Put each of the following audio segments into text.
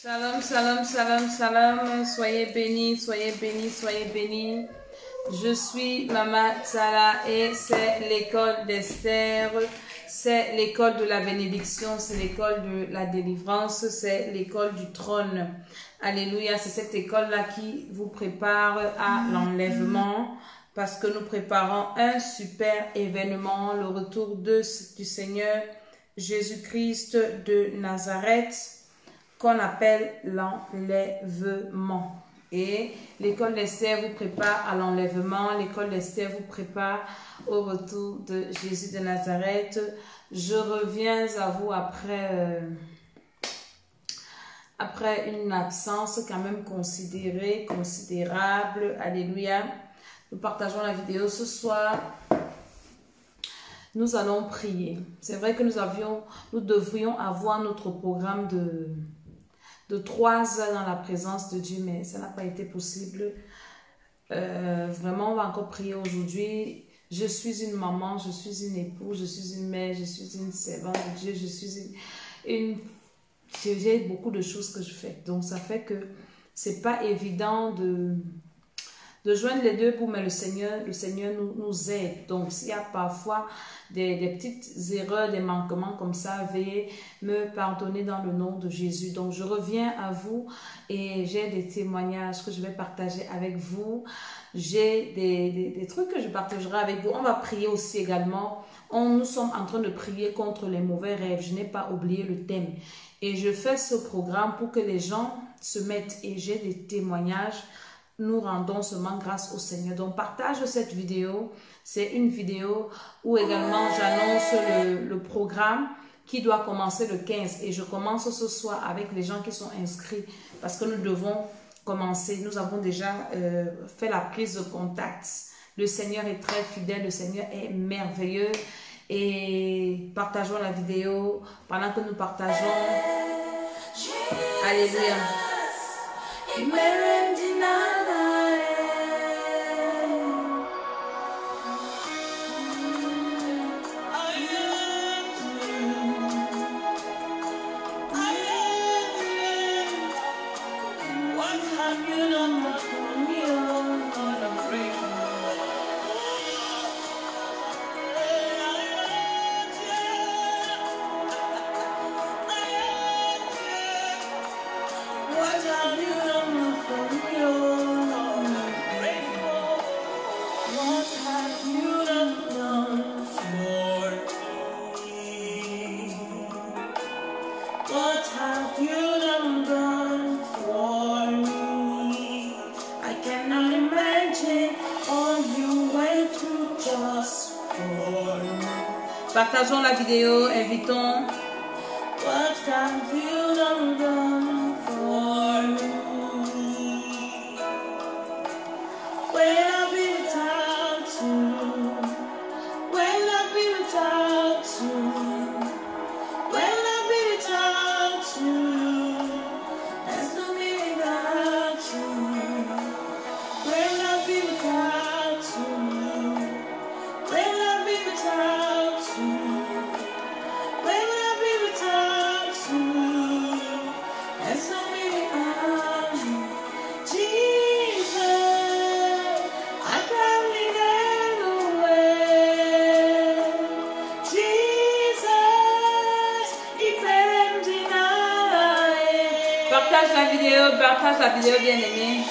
Shalom, shalom, shalom, shalom. Soyez bénis, soyez bénis, soyez bénis. Je suis Mama Tsala et c'est l'école d'Esther. C'est l'école de la bénédiction, c'est l'école de la délivrance, c'est l'école du trône. Alléluia, c'est cette école-là qui vous prépare à l'enlèvement parce que nous préparons un super événement, le retour du Seigneur Jésus-Christ de Nazareth, qu'on appelle l'enlèvement. Et l'école d'Esther vous prépare à l'enlèvement, l'école d'Esther vous prépare au retour de Jésus de Nazareth. Je reviens à vous après une absence quand même considérable. Alléluia. Nous partageons la vidéo ce soir. Nous allons prier. C'est vrai que nous devrions avoir notre programme de 3 heures dans la présence de Dieu, mais ça n'a pas été possible. Vraiment, on va encore prier aujourd'hui. Je suis une maman, je suis une épouse, je suis une mère, je suis une servante de Dieu, je suis j'ai beaucoup de choses que je fais. Donc, ça fait que c'est pas évident de joindre les deux mais le Seigneur nous aide. Donc, s'il y a parfois des petites erreurs, des manquements comme ça, veuillez me pardonner dans le nom de Jésus. Donc, je reviens à vous et j'ai des témoignages que je vais partager avec vous. J'ai des trucs que je partagerai avec vous. On va prier aussi également. Nous sommes en train de prier contre les mauvais rêves. Je n'ai pas oublié le thème. Et je fais ce programme pour que les gens se mettent et j'ai des témoignages. Nous rendons seulement grâce au Seigneur. Donc, partage cette vidéo. C'est une vidéo où également j'annonce le programme qui doit commencer le 15. Et je commence ce soir avec les gens qui sont inscrits parce que nous devons commencer. Nous avons déjà fait la prise de contact. Le Seigneur est très fidèle. Le Seigneur est merveilleux. Et partageons la vidéo pendant que nous partageons. Alléluia. Partageons la vidéo, invitons. What have you done for me? When I've been without you, when I've been without you, when I've been without you, there's no me without you. When I've been without you, when I've been without you. Partage la vidéo bien aimée.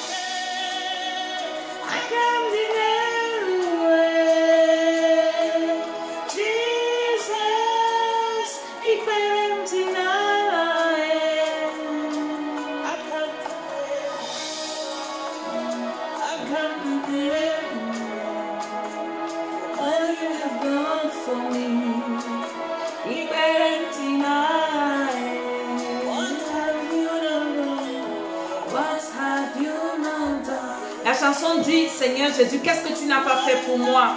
La chanson dit, Seigneur Jésus, qu'est-ce que tu n'as pas fait pour moi?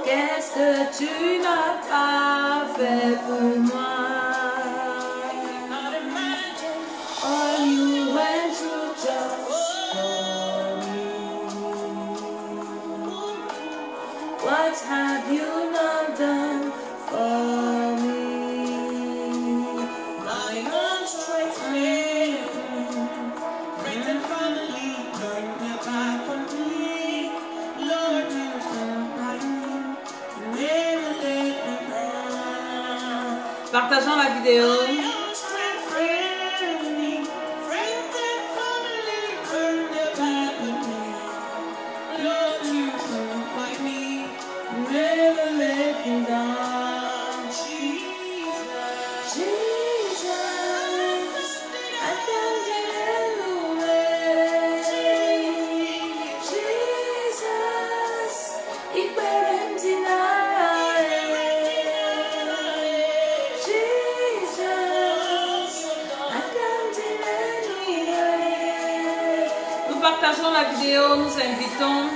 Qu'est-ce que tu n'as pas fait pour moi? All you went through just for me. What have you not done for me? My arms stretched Partageons la vidéo. Partageons la vidéo, nous invitons.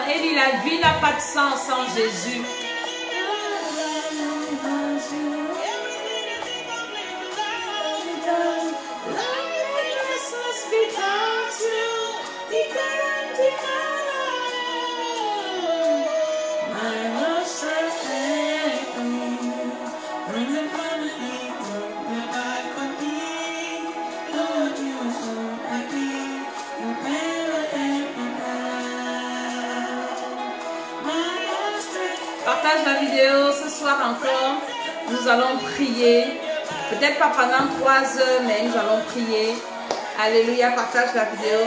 Et dit la vie n'a pas de sens sans Jésus. Partage la vidéo ce soir encore. Nous allons prier. Peut-être pas pendant 3 heures, mais nous allons prier. Alléluia, partage la vidéo.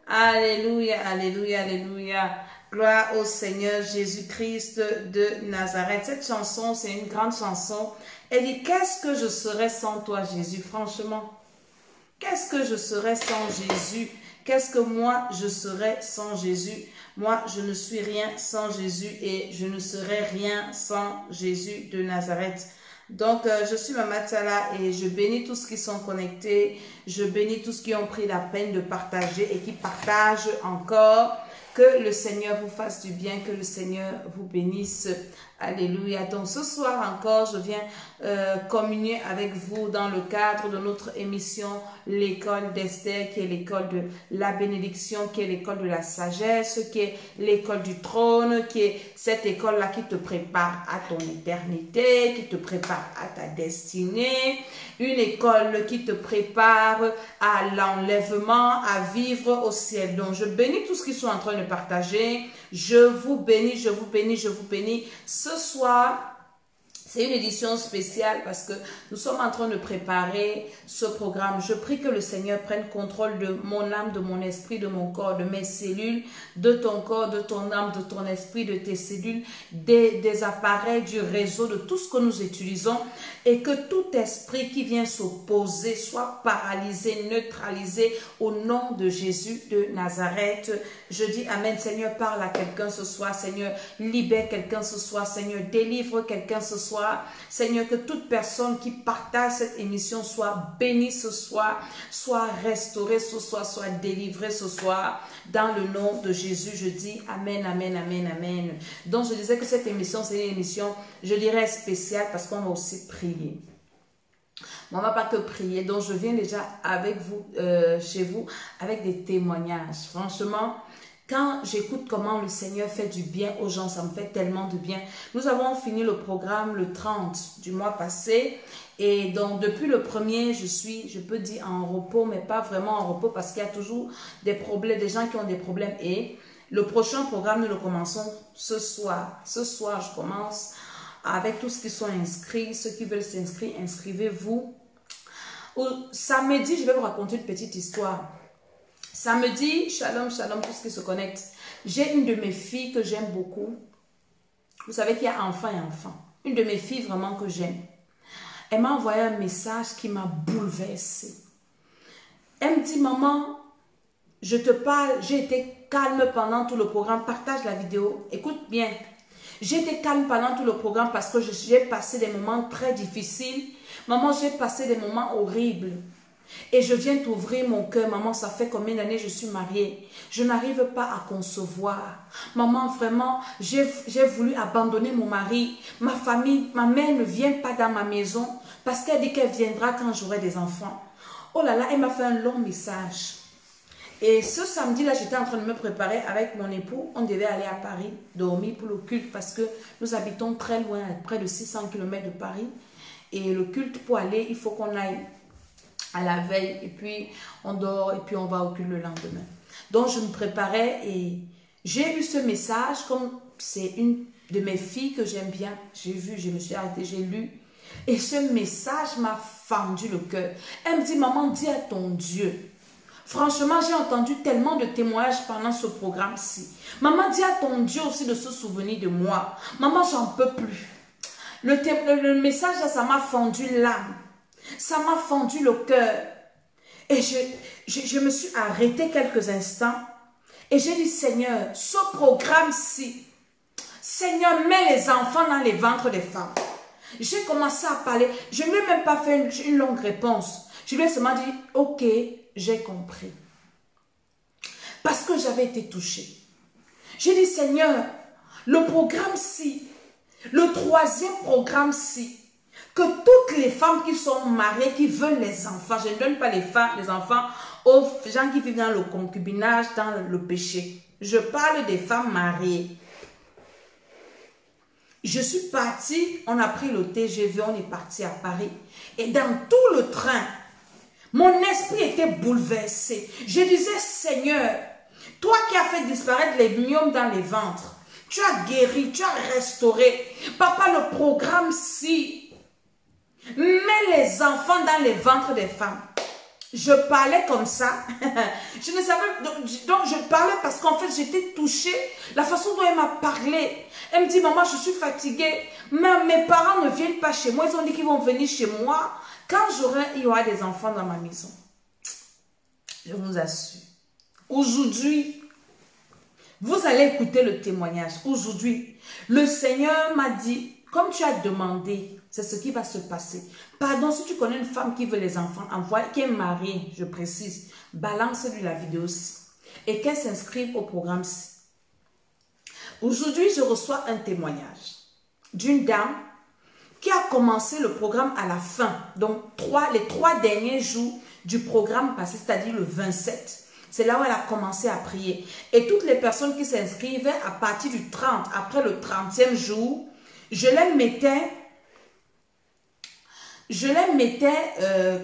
Alléluia, alléluia, alléluia. Gloire au Seigneur Jésus-Christ de Nazareth. Cette chanson, c'est une grande chanson. Elle dit, qu'est-ce que je serais sans toi, Jésus? Franchement, qu'est-ce que je serais sans Jésus? Qu'est-ce que moi, je serais sans Jésus? Moi, je ne suis rien sans Jésus et je ne serai rien sans Jésus de Nazareth. Donc, je suis Maman Tala et je bénis tous qui sont connectés. Je bénis tous qui ont pris la peine de partager et qui partagent encore. Que le Seigneur vous fasse du bien, que le Seigneur vous bénisse. Alléluia. Donc ce soir encore, je viens communier avec vous dans le cadre de notre émission l'école d'Esther, qui est l'école de la bénédiction, qui est l'école de la sagesse, qui est l'école du trône, qui est cette école-là qui te prépare à ton éternité, qui te prépare à ta destinée, une école qui te prépare à l'enlèvement, à vivre au ciel. Donc je bénis tous qui sont en train de partager. Je vous bénis, je vous bénis, je vous bénis. Ce soir, c'est une édition spéciale parce que nous sommes en train de préparer ce programme. Je prie que le Seigneur prenne contrôle de mon âme, de mon esprit, de mon corps, de mes cellules, de ton corps, de ton âme, de ton esprit, de tes cellules, des appareils, du réseau, de tout ce que nous utilisons et que tout esprit qui vient s'opposer soit paralysé, neutralisé au nom de Jésus de Nazareth. Je dis Amen. Seigneur, parle à quelqu'un ce soir. Seigneur, libère quelqu'un ce soir. Seigneur, délivre quelqu'un ce soir. Seigneur, que toute personne qui partage cette émission soit bénie ce soir, soit restaurée ce soir, soit délivrée ce soir. Dans le nom de Jésus, je dis Amen, Amen, Amen, Amen. Donc, je disais que cette émission, c'est une émission, je dirais, spéciale parce qu'on va aussi prier. On ne va pas que prier. Donc, je viens déjà avec vous, chez vous, avec des témoignages. Franchement, Quand j'écoute comment le Seigneur fait du bien aux gens, ça me fait tellement de bien. Nous avons fini le programme le 30 du mois passé. Et donc, depuis le 1er, je peux dire en repos, mais pas vraiment en repos parce qu'il y a toujours des problèmes, des gens qui ont des problèmes. Et le prochain programme, nous le commençons ce soir. Ce soir, je commence avec tous ceux qui sont inscrits. Ceux qui veulent s'inscrire, inscrivez-vous. Samedi, je vais vous raconter une petite histoire. Samedi, shalom, shalom, tous ceux qui se connectent. J'ai une de mes filles que j'aime beaucoup. Vous savez qu'il y a enfant et enfant. Une de mes filles vraiment que j'aime. Elle m'a envoyé un message qui m'a bouleversée. Elle me dit, maman, je te parle, j'ai été calme pendant tout le programme. Partage la vidéo. Écoute bien. J'ai été calme pendant tout le programme parce que j'ai passé des moments très difficiles. Maman, j'ai passé des moments horribles. Et je viens t'ouvrir mon cœur. Maman, ça fait combien d'années je suis mariée? Je n'arrive pas à concevoir. Maman, vraiment, j'ai voulu abandonner mon mari. Ma famille, ma mère ne vient pas dans ma maison parce qu'elle dit qu'elle viendra quand j'aurai des enfants. Oh là là, elle m'a fait un long message. Et ce samedi-là, j'étais en train de me préparer avec mon époux. On devait aller à Paris, dormir pour le culte parce que nous habitons très loin, à près de 600 km de Paris. Et le culte, pour aller, il faut qu'on aille à la veille et puis on dort et puis on va au culte le lendemain. Donc je me préparais et j'ai eu ce message comme c'est une de mes filles que j'aime bien. J'ai vu, je me suis arrêtée, j'ai lu et ce message m'a fendu le cœur. Elle me dit, maman, dis à ton Dieu. Franchement, j'ai entendu tellement de témoignages pendant ce programme-ci. Maman, dis à ton Dieu aussi de se souvenir de moi. Maman, j'en peux plus. Le message, là, ça m'a fendu l'âme. Ça m'a fendu le cœur. Et je me suis arrêtée quelques instants. Et j'ai dit, Seigneur, ce programme-ci, Seigneur, mets les enfants dans les ventres des femmes. J'ai commencé à parler. Je ne lui ai même pas fait une longue réponse. Je lui ai seulement dit, ok, j'ai compris. Parce que j'avais été touchée. J'ai dit, Seigneur, le programme-ci, le 3e programme-ci, que toutes les femmes qui sont mariées, qui veulent les enfants, je ne donne pas les enfants aux gens qui vivent dans le concubinage, dans le péché. Je parle des femmes mariées. Je suis partie, on a pris le TGV, on est parti à Paris. Et dans tout le train, mon esprit était bouleversé. Je disais, Seigneur, toi qui as fait disparaître les myomes dans les ventres, tu as guéri, tu as restauré. Papa, le programme-ci, mets les enfants dans les ventres des femmes. Je parlais comme ça. Je ne savais, donc je parlais parce qu'en fait j'étais touchée. La façon dont elle m'a parlé. Elle me dit, maman, je suis fatiguée. Mais mes parents ne viennent pas chez moi. Ils ont dit qu'ils vont venir chez moi quand il y aura des enfants dans ma maison. Je vous assure. Aujourd'hui, vous allez écouter le témoignage. Aujourd'hui, le Seigneur m'a dit, comme tu as demandé, c'est ce qui va se passer. Pardon, si tu connais une femme qui veut les enfants, qui est mariée, je précise, balance-lui la vidéo aussi. Et qu'elle s'inscrive au programme-ci. Aujourd'hui, je reçois un témoignage d'une dame qui a commencé le programme à la fin. Donc, les 3 derniers jours du programme passé, c'est-à-dire le 27. C'est là où elle a commencé à prier. Et toutes les personnes qui s'inscrivaient à partir du 30, après le 30e jour, je les mettais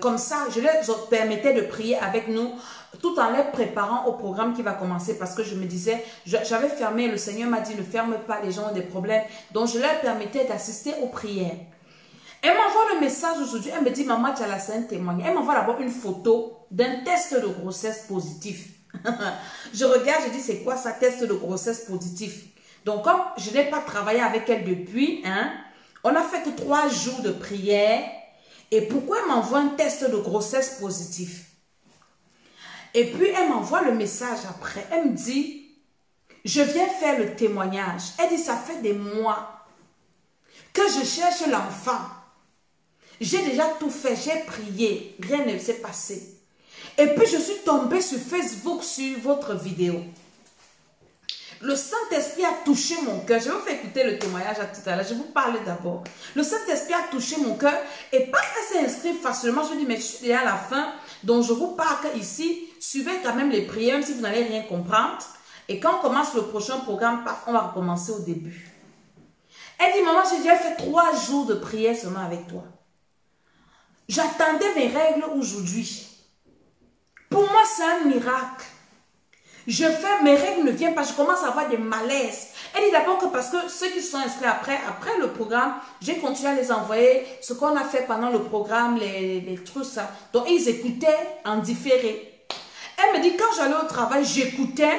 comme ça, je leur permettais de prier avec nous tout en les préparant au programme qui va commencer parce que je me disais, j'avais fermé, le Seigneur m'a dit ne ferme pas, les gens ont des problèmes, donc je leur permettais d'assister aux prières. Elle m'envoie le message aujourd'hui, elle me dit, maman, tu as la sainte témoignage. Elle m'envoie d'abord une photo d'un test de grossesse positif. Je regarde, je dis, c'est quoi ça, test de grossesse positif? Donc, comme je n'ai pas travaillé avec elle depuis, on a fait que 3 jours de prière. Et pourquoi elle m'envoie un test de grossesse positif? Et puis, elle m'envoie le message après. Elle me dit, je viens faire le témoignage. Elle dit, ça fait des mois que je cherche l'enfant. J'ai déjà tout fait, j'ai prié, rien ne s'est passé. Et puis, je suis tombée sur Facebook sur votre vidéo. Le Saint-Esprit a touché mon cœur. Je vais vous faire écouter le témoignage à tout à l'heure. Je vais vous parler d'abord. Le Saint-Esprit a touché mon cœur. Et parce qu'elle s'est inscrite facilement, je dis, mais je suis déjà à la fin. Donc, je vous parle ici. Suivez quand même les prières, même si vous n'allez rien comprendre. Et quand on commence le prochain programme, paf, on va recommencer au début. Elle dit, maman, j'ai déjà fait 3 jours de prière seulement avec toi. J'attendais mes règles aujourd'hui. Pour moi, c'est un miracle. Je fais, mes règles ne viennent pas, je commence à avoir des malaises. Elle dit d'abord que parce que ceux qui sont inscrits après le programme, j'ai continué à les envoyer ce qu'on a fait pendant le programme, les trucs, ça. Donc, ils écoutaient en différé. Elle me dit, quand j'allais au travail, j'écoutais.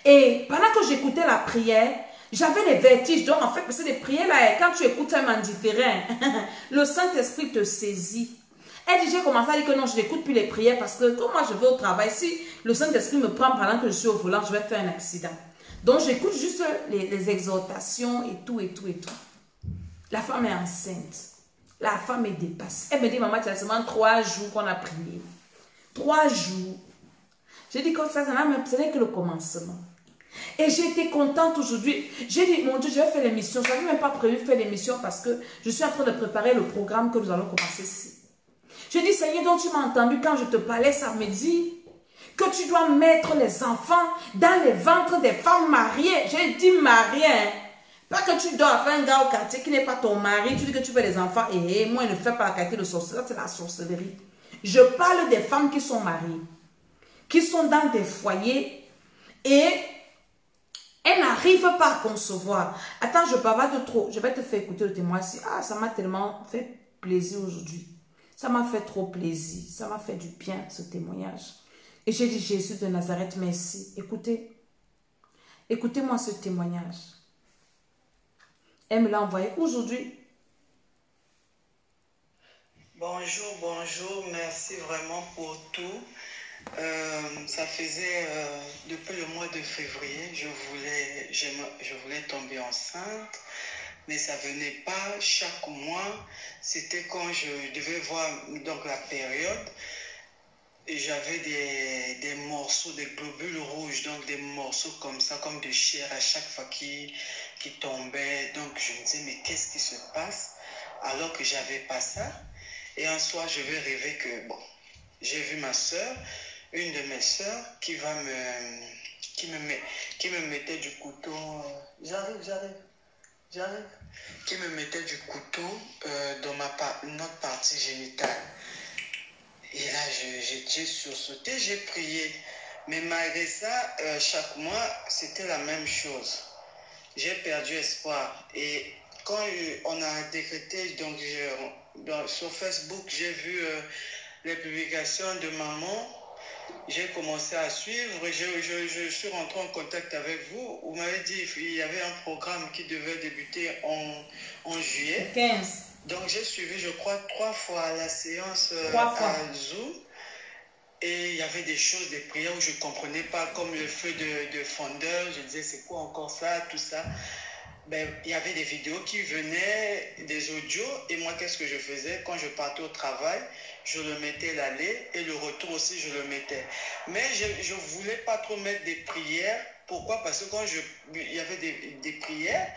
Et pendant que j'écoutais la prière, j'avais des vertiges. Donc, en fait, parce que les prières, là, quand tu écoutes même en différé, le Saint-Esprit te saisit. Elle dit, j'ai commencé à dire que non, je n'écoute plus les prières parce que quand moi je vais au travail, si le Saint-Esprit me prend pendant que je suis au volant, je vais faire un accident. Donc, j'écoute juste les exhortations et tout, et tout, et tout. La femme est enceinte. La femme est dépassée. Elle me dit, maman, tu as seulement 3 jours qu'on a prié. 3 jours. J'ai dit, comme ça, ce n'est que le commencement. Et j'ai été contente aujourd'hui. J'ai dit, mon Dieu, je vais faire l'émission. Je n'avais même pas prévu faire l'émission parce que je suis en train de préparer le programme que nous allons commencer ici. Je dis, Seigneur, donc tu m'as entendu quand je te parlais samedi, que tu dois mettre les enfants dans les ventres des femmes mariées. J'ai dit mariées, hein. Pas que tu dois faire un gars au quartier qui n'est pas ton mari, tu dis que tu veux les enfants, et moi, il ne fait pas la qualité de sorcellerie, c'est la sorcellerie. Je parle des femmes qui sont mariées, qui sont dans des foyers, et elles n'arrivent pas à concevoir. Attends, je bavarde trop, je vais te faire écouter le témoignage. Ah, ça m'a tellement fait plaisir aujourd'hui. Ça m'a fait trop plaisir. Ça m'a fait du bien, ce témoignage. Et j'ai dit, Jésus de Nazareth, merci. Écoutez. Écoutez-moi ce témoignage. Elle me l'a envoyé aujourd'hui. Bonjour, bonjour. Merci vraiment pour tout. Ça faisait depuis le mois de février, je voulais tomber enceinte. Mais ça venait pas chaque mois. C'était quand je devais voir donc la période. Et j'avais des morceaux, des globules rouges, donc des morceaux comme ça, comme de chair à chaque fois qui tombaient. Donc je me disais, mais qu'est-ce qui se passe? Alors que j'avais pas ça. Et un soir, je vais rêver que, bon, j'ai vu ma soeur, une de mes soeurs, qui me mettait du couteau. J'arrive. Qui me mettait du couteau dans notre partie génitale. Et là, j'ai sursauté, j'ai prié. Mais malgré ça, chaque mois, c'était la même chose. J'ai perdu espoir. Et quand on a décrété, donc sur Facebook, j'ai vu les publications de maman. J'ai commencé à suivre, je suis rentré en contact avec vous. Vous m'avez dit qu'il y avait un programme qui devait débuter en juillet. 15. Donc j'ai suivi, je crois, 3 fois la séance à Zoom. Et il y avait des choses, des prières où je ne comprenais pas, comme le feu de fondeur. Je disais, c'est quoi encore ça, tout ça. Ben, il y avait des vidéos qui venaient, des audios. Et moi, qu'est-ce que je faisais? Quand je partais au travail, je le mettais l'aller et le retour aussi, je le mettais. Mais je ne voulais pas trop mettre des prières. Pourquoi? Parce que quand il y avait des prières,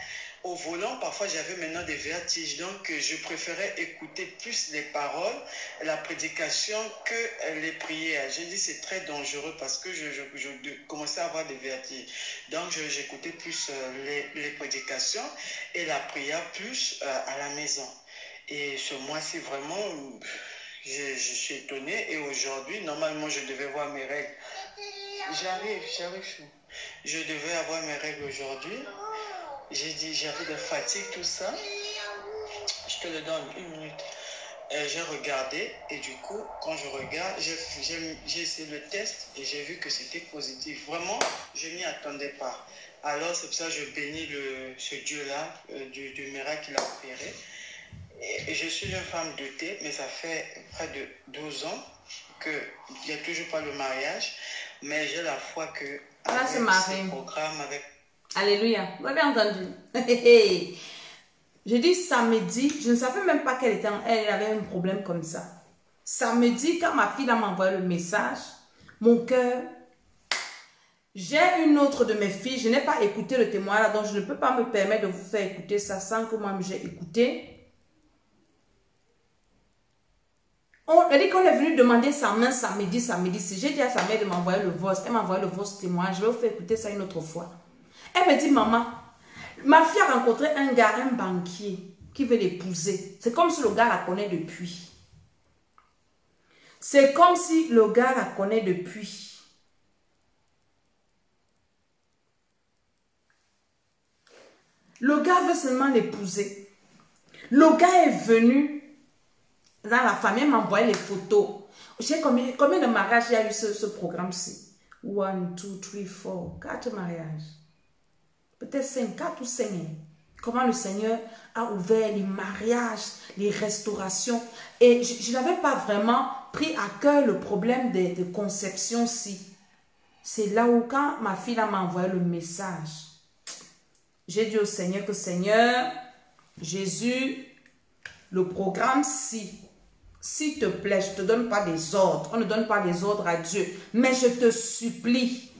au volant, parfois j'avais maintenant des vertiges. Donc, je préférais écouter plus les paroles, la prédication que les prières. J'ai dit c'est très dangereux parce que je commençais à avoir des vertiges. Donc, j'écoutais plus les prédications et la prière plus à la maison. Et ce mois-ci, vraiment, je suis étonné. Et aujourd'hui, normalement, je devais voir mes règles. J'arrive. Je devais avoir mes règles aujourd'hui. J'ai dit, j'avais de fatigue, tout ça. Je te le donne 1 minute. J'ai regardé et du coup, quand je regarde, j'ai essayé le test et j'ai vu que c'était positif. Vraiment, je n'y attendais pas. Alors, c'est pour ça que je bénis ce Dieu-là, du miracle qu'il a opéré. Et je suis une femme dotée, mais ça fait près de 12 ans qu'il n'y a toujours pas le mariage. Mais j'ai la foi que avec ce programme, avec... Alléluia. Vous avez entendu? Je dis samedi, je ne savais même pas qu'elle avait un problème comme ça. Samedi, quand ma fille m'a envoyé le message, mon cœur, j'ai une autre de mes filles, je n'ai pas écouté le témoignage, donc je ne peux pas me permettre de vous faire écouter ça sans que moi-même j'ai écouté. Elle dit qu'on est venu demander sa main samedi. Si j'ai dit à sa mère de m'envoyer le voice, elle m'a envoyé le voice témoin. Je vais vous faire écouter ça une autre fois. Elle me dit, maman, ma fille a rencontré un gars, un banquier, qui veut l'épouser. C'est comme si le gars la connaît depuis. C'est comme si le gars la connaît depuis. Le gars veut seulement l'épouser. Le gars est venu dans la famille, m'a envoyé les photos. J'ai combien de mariages il y a eu ce programme-ci? 1, 2, 3, 4, 4 mariages. Peut-être 5, 4 ou 5. Comment le Seigneur a ouvert les mariages, les restaurations. Et je n'avais pas vraiment pris à cœur le problème de conception-ci. C'est là où quand ma fille m'a envoyé le message, j'ai dit au Seigneur que Seigneur, Jésus, le programme-ci, s'il te plaît, je ne te donne pas des ordres. On ne donne pas des ordres à Dieu. Mais je te supplie,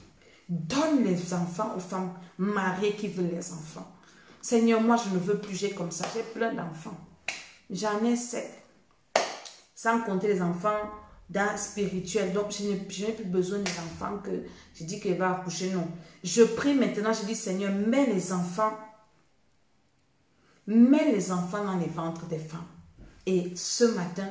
donne les enfants aux femmes mariées qui veulent les enfants. Seigneur, moi, je ne veux plus, j'ai comme ça. J'ai plein d'enfants. J'en ai 7. Sans compter les enfants spirituels. Donc, je n'ai plus besoin des enfants que je dis qu'elle va accoucher. Non. Je prie maintenant, je dis, Seigneur, mets les enfants dans les ventres des femmes. Et ce matin,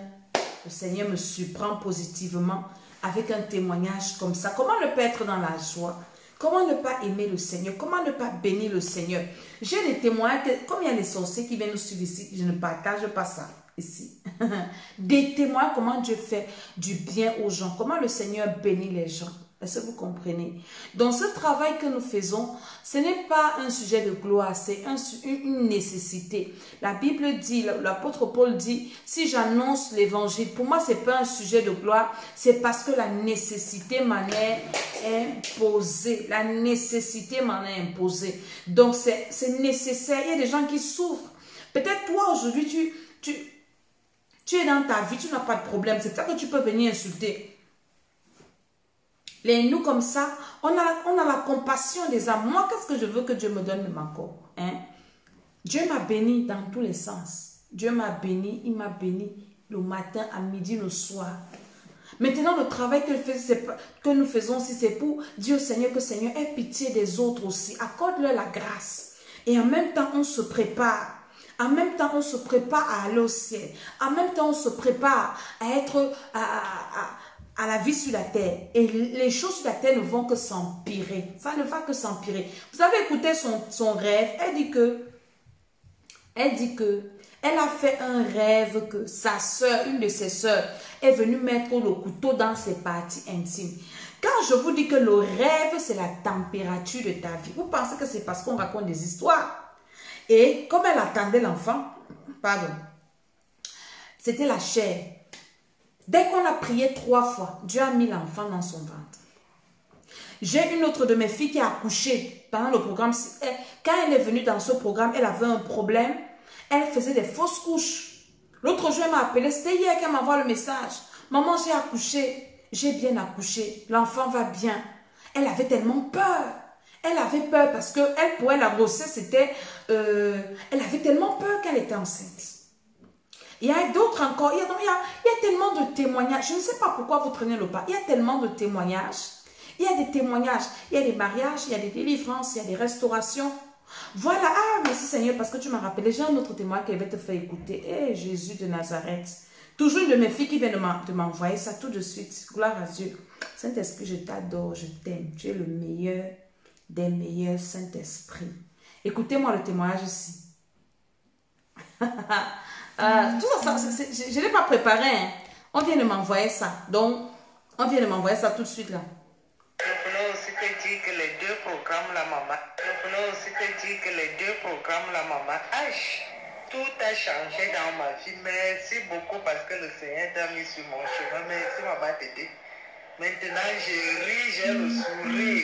le Seigneur me surprend positivement avec un témoignage comme ça. Comment ne pas être dans la joie? Comment ne pas aimer le Seigneur? Comment ne pas bénir le Seigneur? J'ai des témoignages, comme il y a des sorciers qui viennent nous suivre ici, je ne partage pas ça ici. Des témoins, comment Dieu fait du bien aux gens, comment le Seigneur bénit les gens. Est-ce que vous comprenez? Dans ce travail que nous faisons, ce n'est pas un sujet de gloire, c'est une nécessité. La Bible dit, l'apôtre Paul dit, si j'annonce l'évangile, pour moi, ce n'est pas un sujet de gloire, c'est parce que la nécessité m'en est imposée. La nécessité m'en est imposée. Donc, c'est nécessaire. Il y a des gens qui souffrent. Peut-être toi, aujourd'hui, tu es dans ta vie, tu n'as pas de problème. C'est ça que tu peux venir insulter. Nous, comme ça, on a la compassion des âmes. Moi, qu'est-ce que je veux que Dieu me donne de ma corps? Dieu m'a béni dans tous les sens. Dieu m'a béni, il m'a béni le matin, à midi, le soir. Maintenant, le travail que nous faisons aussi, c'est pour dire au Seigneur que Seigneur ait pitié des autres aussi. Accorde-leur la grâce. Et en même temps, on se prépare. En même temps, on se prépare à aller au ciel. En même temps, on se prépare à être à la vie sur la terre. Et les choses sur la terre ne vont que s'empirer. Ça ne va que s'empirer. Vous avez écouté son rêve. Elle dit que elle a fait un rêve que sa soeur, une de ses soeurs, est venue mettre le couteau dans ses parties intimes. Quand je vous dis que le rêve, c'est la température de ta vie, vous pensez que c'est parce qu'on raconte des histoires. Et comme elle attendait l'enfant, pardon, c'était la chair. Dès qu'on a prié 3 fois, Dieu a mis l'enfant dans son ventre. J'ai une autre de mes filles qui a accouché pendant le programme. Quand elle est venue dans ce programme, elle avait un problème. Elle faisait des fausses couches. L'autre jour, elle m'a appelé. C'était hier qu'elle m'a envoyé le message. Maman, j'ai accouché. J'ai bien accouché. L'enfant va bien. Elle avait tellement peur. Elle avait peur parce que elle, pour elle, la grossesse, c'était... elle avait tellement peur qu'elle était enceinte. Il y a d'autres encore. Il y a tellement de témoignages. Je ne sais pas pourquoi vous prenez le pas. Il y a tellement de témoignages. Il y a des témoignages. Il y a des mariages, il y a des délivrances, il y a des restaurations. Voilà. Ah, merci Seigneur parce que tu m'as rappelé. J'ai un autre témoin qui va te faire écouter. Eh, Jésus de Nazareth. Toujours une de mes filles qui vient de m'envoyer ça tout de suite. Gloire à Dieu. Saint-Esprit, je t'adore, je t'aime. Tu es le meilleur des meilleurs, Saint-Esprit. Écoutez-moi le témoignage ici. Tout ça, je ne l'ai pas préparé. Hein. On vient de m'envoyer ça. Donc, on vient de m'envoyer ça tout de suite là. Je voulais aussi te dire que les 2 programmes La Maman, tout a changé dans ma vie. Merci beaucoup parce que le Seigneur t'a mis sur mon chemin. Merci maman Tété. Maintenant, je ris, j'ai le sourire.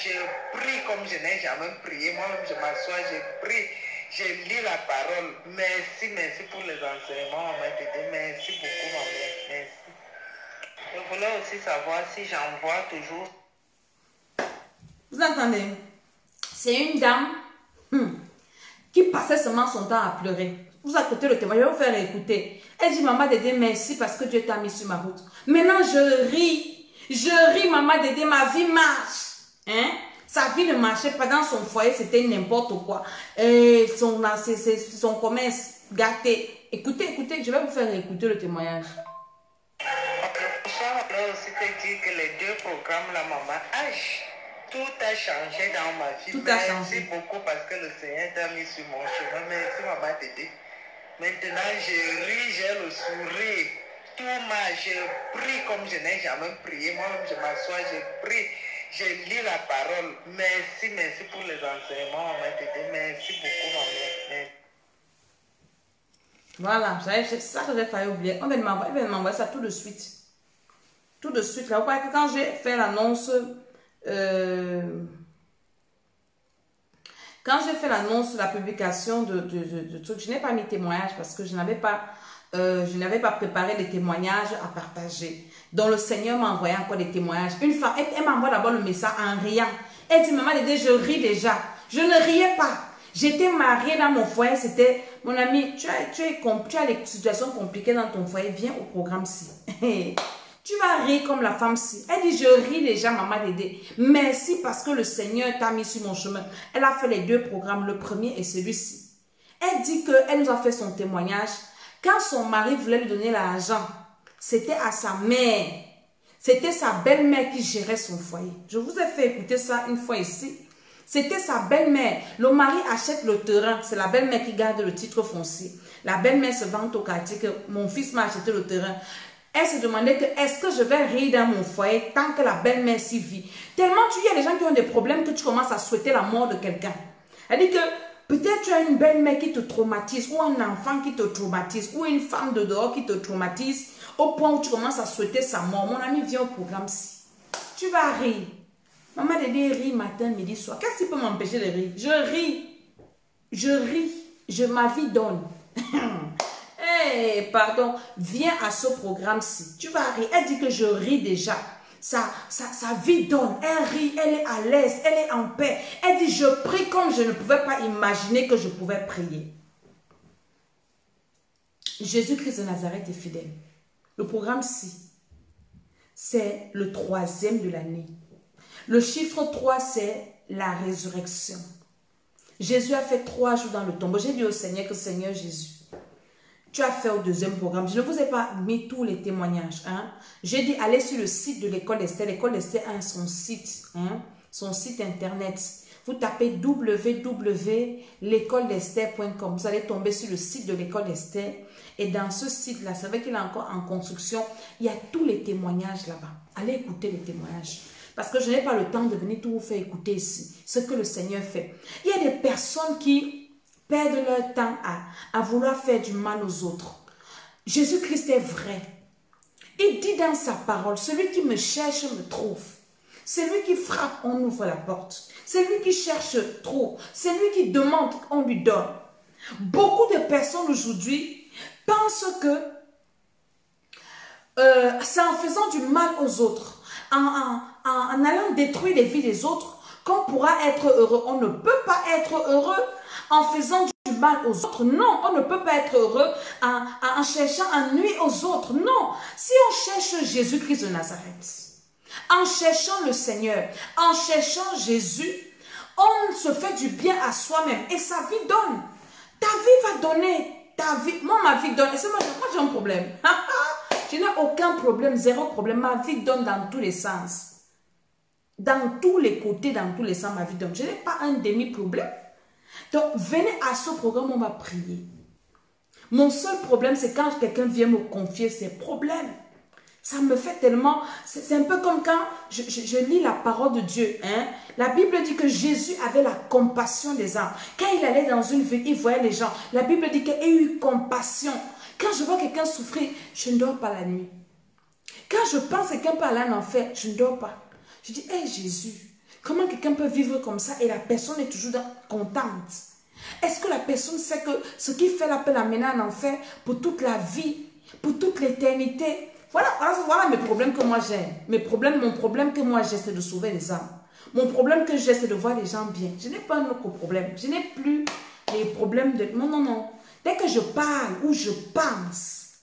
J'ai pris comme je n'ai jamais prié. Moi-même, je m'assois, je prie. Je lis la parole. Merci pour les enseignements, maman Tété. Merci beaucoup, maman. Merci. Je voulais aussi savoir si j'envoie toujours. Vous entendez? C'est une dame qui passait seulement son temps à pleurer. Vous écoutez le témoignage, je vais vous faire écouter. Elle dit, maman Dédé, merci parce que Dieu t'a mis sur ma route. Maintenant, je ris, maman Dédé, ma vie marche. Hein? Sa vie ne marchait pas dans son foyer, c'était n'importe quoi. Et son commerce gâté. Écoutez, je vais vous faire écouter le témoignage. Je voulais aussi te dire que les 2 programmes, la maman, tout a changé dans ma vie. Tout a changé. Merci beaucoup parce que le Seigneur t'a mis sur mon chemin. Merci maman Dédé. Maintenant, je ris, j'ai le sourire. Je prie comme je n'ai jamais prié. Moi-même, je m'assois, je prie, je lis la parole. Merci pour les enseignements, maman Dédé. Merci beaucoup, maman. Voilà, c'est ça que j'ai failli oublier. Elle va m'envoyer ça tout de suite. Tout de suite. Là, vous voyez que quand j'ai fait l'annonce, quand j'ai fait l'annonce de la publication de trucs, je n'ai pas mis témoignage parce que je n'avais pas préparé les témoignages à partager. Donc le Seigneur m'a envoyé encore des témoignages. Une femme, elle m'envoie d'abord le message en riant. Elle dit, maman Dédé, je ris déjà. Je ne riais pas. J'étais mariée dans mon foyer. C'était, mon ami, tu as des situations compliquées dans ton foyer. Viens au programme-ci. Tu vas rire comme la femme-ci. Elle dit, je ris déjà, maman Dédé. Merci parce que le Seigneur t'a mis sur mon chemin. Elle a fait les 2 programmes, le premier et celui-ci. Elle dit qu'elle nous a fait son témoignage. Quand son mari voulait lui donner l'argent, c'était à sa mère. C'était sa belle-mère qui gérait son foyer. Je vous ai fait écouter ça une fois ici. C'était sa belle-mère. Le mari achète le terrain. C'est la belle-mère qui garde le titre foncier. La belle-mère se vante au quartier que mon fils m'a acheté le terrain. Elle se demandait que est-ce que je vais rire dans mon foyer tant que la belle-mère s'y vit. Tellement il y a des gens qui ont des problèmes que tu commences à souhaiter la mort de quelqu'un. Elle dit que peut-être tu as une belle-mère qui te traumatise ou un enfant qui te traumatise ou une femme de dehors qui te traumatise au point où tu commences à souhaiter sa mort. Mon ami, viens au programme-ci. Tu vas rire. Maman Dédé rit matin, midi, soir. Qu'est-ce qui peut m'empêcher de rire? Je ris. Ma vie donne. Hey, pardon, viens à ce programme-ci. Tu vas rire. Elle dit que je ris déjà. Sa vie donne. Elle rit, elle est à l'aise, elle est en paix. Elle dit, je prie comme je ne pouvais pas imaginer que je pouvais prier. Jésus-Christ de Nazareth est fidèle. Le programme-ci, c'est le 3e de l'année. Le chiffre 3, c'est la résurrection. Jésus a fait 3 jours dans le tombeau. J'ai dit au Seigneur que Seigneur Jésus, tu as fait au 2e programme. Je ne vous ai pas mis tous les témoignages. Hein? J'ai dit, allez sur le site de l'école d'Esther. L'école d'Esther a son site internet. Vous tapez www.l'écoledesther.com. Vous allez tomber sur le site de l'école d'Esther. Et dans ce site-là, c'est vrai qu'il est encore en construction. Il y a tous les témoignages là-bas. Allez écouter les témoignages. Parce que je n'ai pas le temps de venir tout vous faire écouter ici. Ce que le Seigneur fait. Il y a des personnes qui perdent leur temps à vouloir faire du mal aux autres. Jésus-Christ est vrai. Il dit dans sa parole, celui qui me cherche me trouve. Celui qui frappe, on ouvre la porte. Celui qui cherche trouve. Celui qui demande, on lui donne. Beaucoup de personnes aujourd'hui pensent que c'est en faisant du mal aux autres, en allant détruire les vies des autres, qu'on pourra être heureux. On ne peut pas être heureux en faisant du mal aux autres. Non, on ne peut pas être heureux en cherchant à nuire aux autres. Non, si on cherche Jésus-Christ de Nazareth, en cherchant le Seigneur, en cherchant Jésus, on se fait du bien à soi-même et sa vie donne. Ta vie va donner. Ta vie, moi ma vie donne. Et c'est moi j'ai un problème. Je n'ai aucun problème, 0 problème. Ma vie donne dans tous les sens. Dans tous les côtés, dans tous les sens, ma vie donne. Je n'ai pas un demi-problème. Donc, venez à ce programme, on va prier. Mon seul problème, c'est quand quelqu'un vient me confier ses problèmes. Ça me fait tellement... C'est un peu comme quand je lis la parole de Dieu. Hein? La Bible dit que Jésus avait la compassion des âmes. Quand il allait dans une ville, il voyait les gens. La Bible dit qu'il a eu compassion. Quand je vois quelqu'un souffrir, je ne dors pas la nuit. Quand je pense que quelqu'un peut aller en enfer, je ne dors pas. Je dis, hé Jésus, comment quelqu'un peut vivre comme ça et la personne est toujours contente? Est-ce que la personne sait que ce qui fait l'appel l'amener en enfer pour toute la vie, pour toute l'éternité? Voilà mes problèmes que moi j'ai. Mon problème que moi j'ai, c'est de sauver les âmes. Mon problème que j'ai, c'est de voir les gens bien. Je n'ai pas un autre problème. Je n'ai plus les problèmes de... Non. Dès que je parle ou je pense,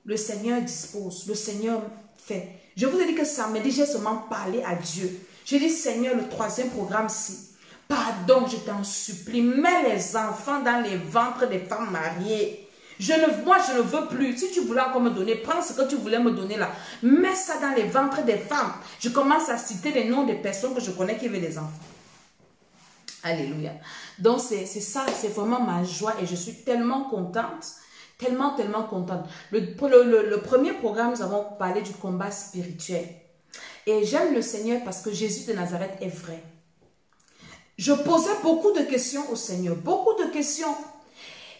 le Seigneur dispose, le Seigneur fait. Je vous ai dit que samedi, j'ai seulement parlé à Dieu. J'ai dit, Seigneur, le 3e programme-ci, pardon, je t'en supplie, mets les enfants dans les ventres des femmes mariées. Moi, je ne veux plus. Si tu voulais encore me donner, prends ce que tu voulais me donner là. Mets ça dans les ventres des femmes. Je commence à citer les noms des personnes que je connais qui veulent des enfants. Alléluia. Donc, c'est ça, c'est vraiment ma joie et je suis tellement contente. Tellement, tellement contente. Le premier programme, nous avons parlé du combat spirituel. Et j'aime le Seigneur parce que Jésus de Nazareth est vrai. Je posais beaucoup de questions au Seigneur. Beaucoup de questions.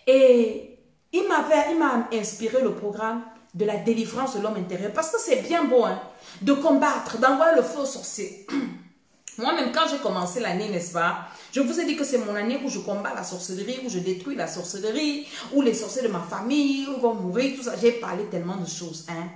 Et il m'a inspiré le programme de la délivrance de l'homme intérieur. Parce que c'est bien beau, hein, de combattre, d'envoyer le feu aux sorciers. Moi-même, quand j'ai commencé l'année, n'est-ce pas, je vous ai dit que c'est mon année où je combats la sorcellerie, où je détruis la sorcellerie, où les sorciers de ma famille vont mourir, tout ça. J'ai parlé tellement de choses. Hein.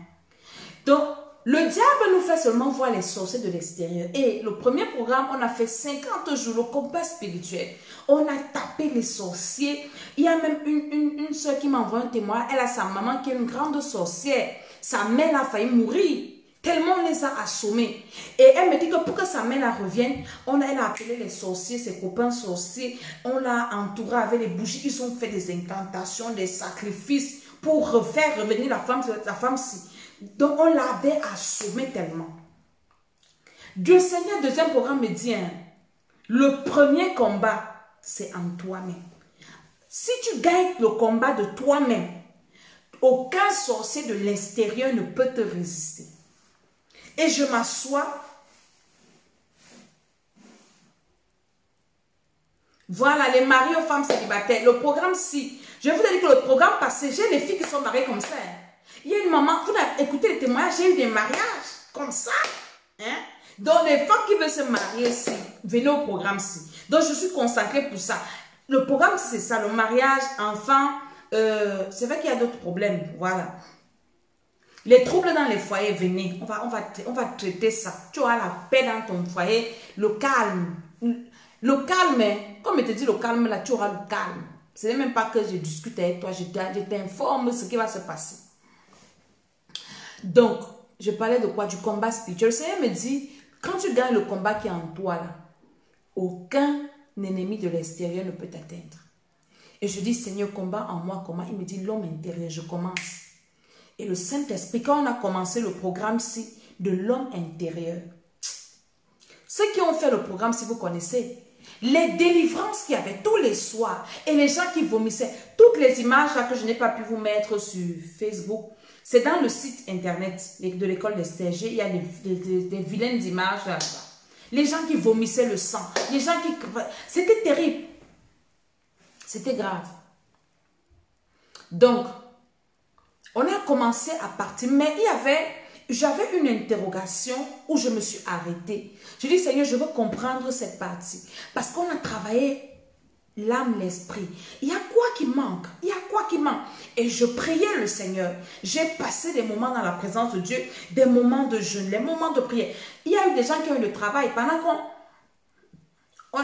Donc, le diable nous fait seulement voir les sorciers de l'extérieur. Et le premier programme, on a fait 50 jours, le combat spirituel. On a tapé les sorciers. Il y a même une soeur qui m'a envoyé un témoin. Elle a sa maman qui est une grande sorcière. Sa mère a failli mourir. Tellement on les a assommés. Et elle me dit que pour que sa mère la revienne, elle a appelé les sorciers, ses copains sorciers. On l'a entouré avec les bougies. Ils ont fait des incantations, des sacrifices pour faire revenir la femme-ci. Donc on l'avait assommé tellement. Dieu Seigneur, deuxième programme me dit, hein, le premier combat, c'est en toi-même. Si tu gagnes le combat de toi-même, aucun sorcier de l'extérieur ne peut te résister. Et je m'assois. Voilà, les maris aux femmes célibataires. Le programme-ci, je vous ai dit que le programme passé, j'ai des filles qui sont mariées comme ça. Hein. Il y a une maman, vous avez écouté les témoignages, j'ai eu des mariages comme ça. Hein? Donc, les femmes qui veulent se marier, venez au programme-ci. Donc, je suis consacrée pour ça. Le programme, c'est ça, le mariage, enfant. C'est vrai qu'il y a d'autres problèmes. Voilà. Les troubles dans les foyers, venez. On va traiter ça. Tu auras la paix dans ton foyer, le calme. Le calme, comme je te dis, le calme, là, tu auras le calme. Ce n'est même pas que je discute avec toi, je t'informe ce qui va se passer. Donc, je parlais de quoi? Du combat spirituel. Le Seigneur me dit, quand tu gagnes le combat qui est en toi, là, aucun ennemi de l'extérieur ne peut t'atteindre. Et je dis, Seigneur, combat en moi, comment? Il me dit, l'homme intérieur, je commence. Et le Saint-Esprit, quand on a commencé le programme-ci de l'homme intérieur, ceux qui ont fait le programme, si vous connaissez, les délivrances qu'il y avait tous les soirs, et les gens qui vomissaient, toutes les images là que je n'ai pas pu vous mettre sur Facebook, c'est dans le site internet de l'école des stagiaires, il y a des vilaines images là. Les gens qui vomissaient le sang, les gens qui... C'était terrible. C'était grave. Donc, on a commencé à partir, mais j'avais une interrogation où je me suis arrêtée. Je dis, Seigneur, je veux comprendre cette partie. Parce qu'on a travaillé l'âme, l'esprit. Il y a quoi qui manque? Il y a quoi qui manque? Et je priais le Seigneur. J'ai passé des moments dans la présence de Dieu, des moments de jeûne, des moments de prière. Il y a eu des gens qui ont eu le travail. Pendant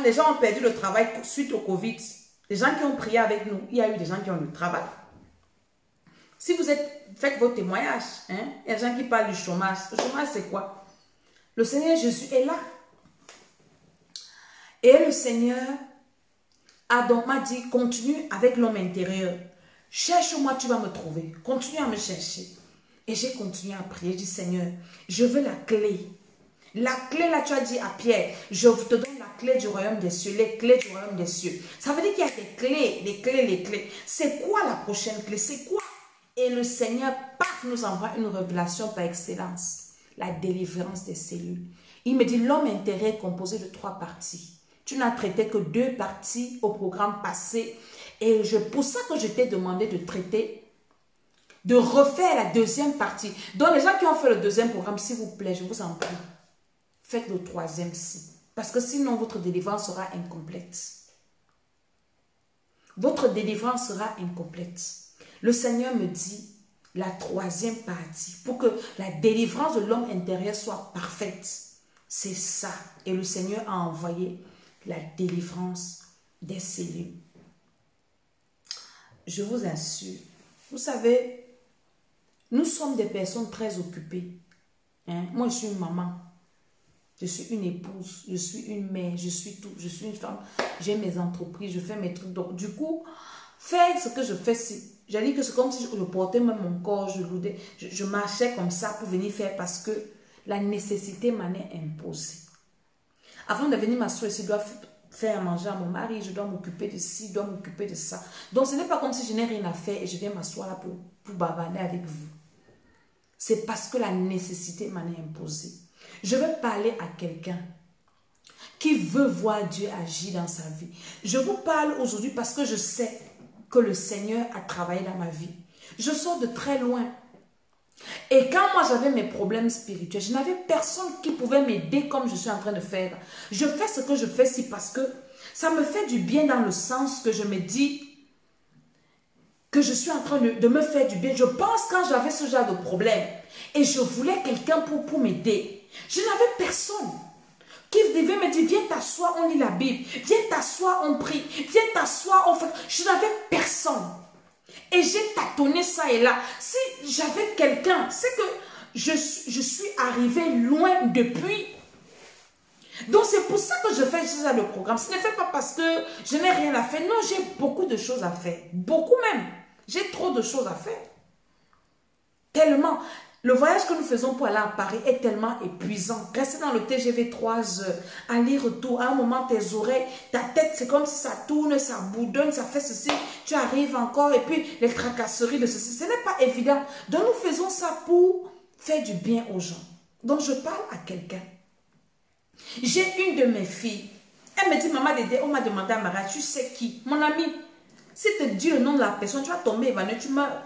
les gens ont perdu le travail suite au Covid. Les gens qui ont prié avec nous, il y a eu des gens qui ont eu le travail. Si vous faites vos témoignages, hein, il y a des gens qui parlent du chômage. Le chômage, c'est quoi? Le Seigneur Jésus est là. Et le Seigneur m'a dit, continue avec l'homme intérieur. Cherche-moi, tu vas me trouver. Continue à me chercher. Et j'ai continué à prier. Je dis, Seigneur, je veux la clé. La clé, là, tu as dit à Pierre, je te donne la clé du royaume des cieux, les clés du royaume des cieux. Ça veut dire qu'il y a des clés, les clés. C'est quoi la prochaine clé? C'est quoi? Et le Seigneur, paf, nous envoie une révélation par excellence. La délivrance des cellules. Il me dit, l'homme intérieur est composé de 3 parties. Tu n'as traité que 2 parties au programme passé. Et pour ça que je t'ai demandé de traiter, de refaire la 2e partie. Donc les gens qui ont fait le 2e programme, s'il vous plaît, je vous en prie, faites le 3e-ci. Parce que sinon, votre délivrance sera incomplète. Votre délivrance sera incomplète. Le Seigneur me dit, la 3e partie, pour que la délivrance de l'homme intérieur soit parfaite, c'est ça. Et le Seigneur a envoyé la délivrance des cellules. je vous assure, vous savez, nous sommes des personnes très occupées. Hein? Moi, je suis une maman. Je suis une épouse, je suis une mère, je suis tout, je suis une femme, j'ai mes entreprises, je fais mes trucs. Donc, du coup, faire ce que je fais, j'ai dit que c'est comme si je portais même mon corps, je marchais comme ça pour venir faire parce que la nécessité m'en est imposée. Avant de venir m'asseoir ici, je dois faire à manger à mon mari, je dois m'occuper de ci, je dois m'occuper de ça. Donc, ce n'est pas comme si je n'ai rien à faire et je viens m'asseoir là pour bavarder avec vous. C'est parce que la nécessité m'en est imposée. Je veux parler à quelqu'un qui veut voir Dieu agir dans sa vie. Je vous parle aujourd'hui parce que je sais que le Seigneur a travaillé dans ma vie. Je sors de très loin. Et quand moi j'avais mes problèmes spirituels, je n'avais personne qui pouvait m'aider comme je suis en train de faire. Je fais ce que je fais ici parce que ça me fait du bien dans le sens que je me dis que je suis en train de me faire du bien. Je pense quand j'avais ce genre de problème et je voulais quelqu'un pour m'aider. Je n'avais personne qui devait me dire, viens t'asseoir, on lit la Bible. Viens t'asseoir, on prie. Viens t'asseoir, on fait... Je n'avais personne. Et j'ai tâtonné ça et là. Si j'avais quelqu'un, c'est que je suis arrivée loin depuis. Donc c'est pour ça que je fais ce genre de programme. Ce n'est fait pas parce que je n'ai rien à faire. Non, j'ai beaucoup de choses à faire. Beaucoup même. J'ai trop de choses à faire. Tellement. Le voyage que nous faisons pour aller à Paris est tellement épuisant. Rester dans le TGV 3 heures, aller-retour, à un moment tes oreilles, ta tête, c'est comme si ça tourne, ça bourdonne, ça fait ceci. Tu arrives encore et puis les tracasseries de ceci. Ce n'est pas évident. Donc nous faisons ça pour faire du bien aux gens. Donc je parle à quelqu'un. J'ai une de mes filles. Elle me dit, maman Dédé, on m'a demandé à Maria, tu sais qui? Mon ami, si tu te dis le nom de la personne, tu vas tomber évanoui, tu meurs.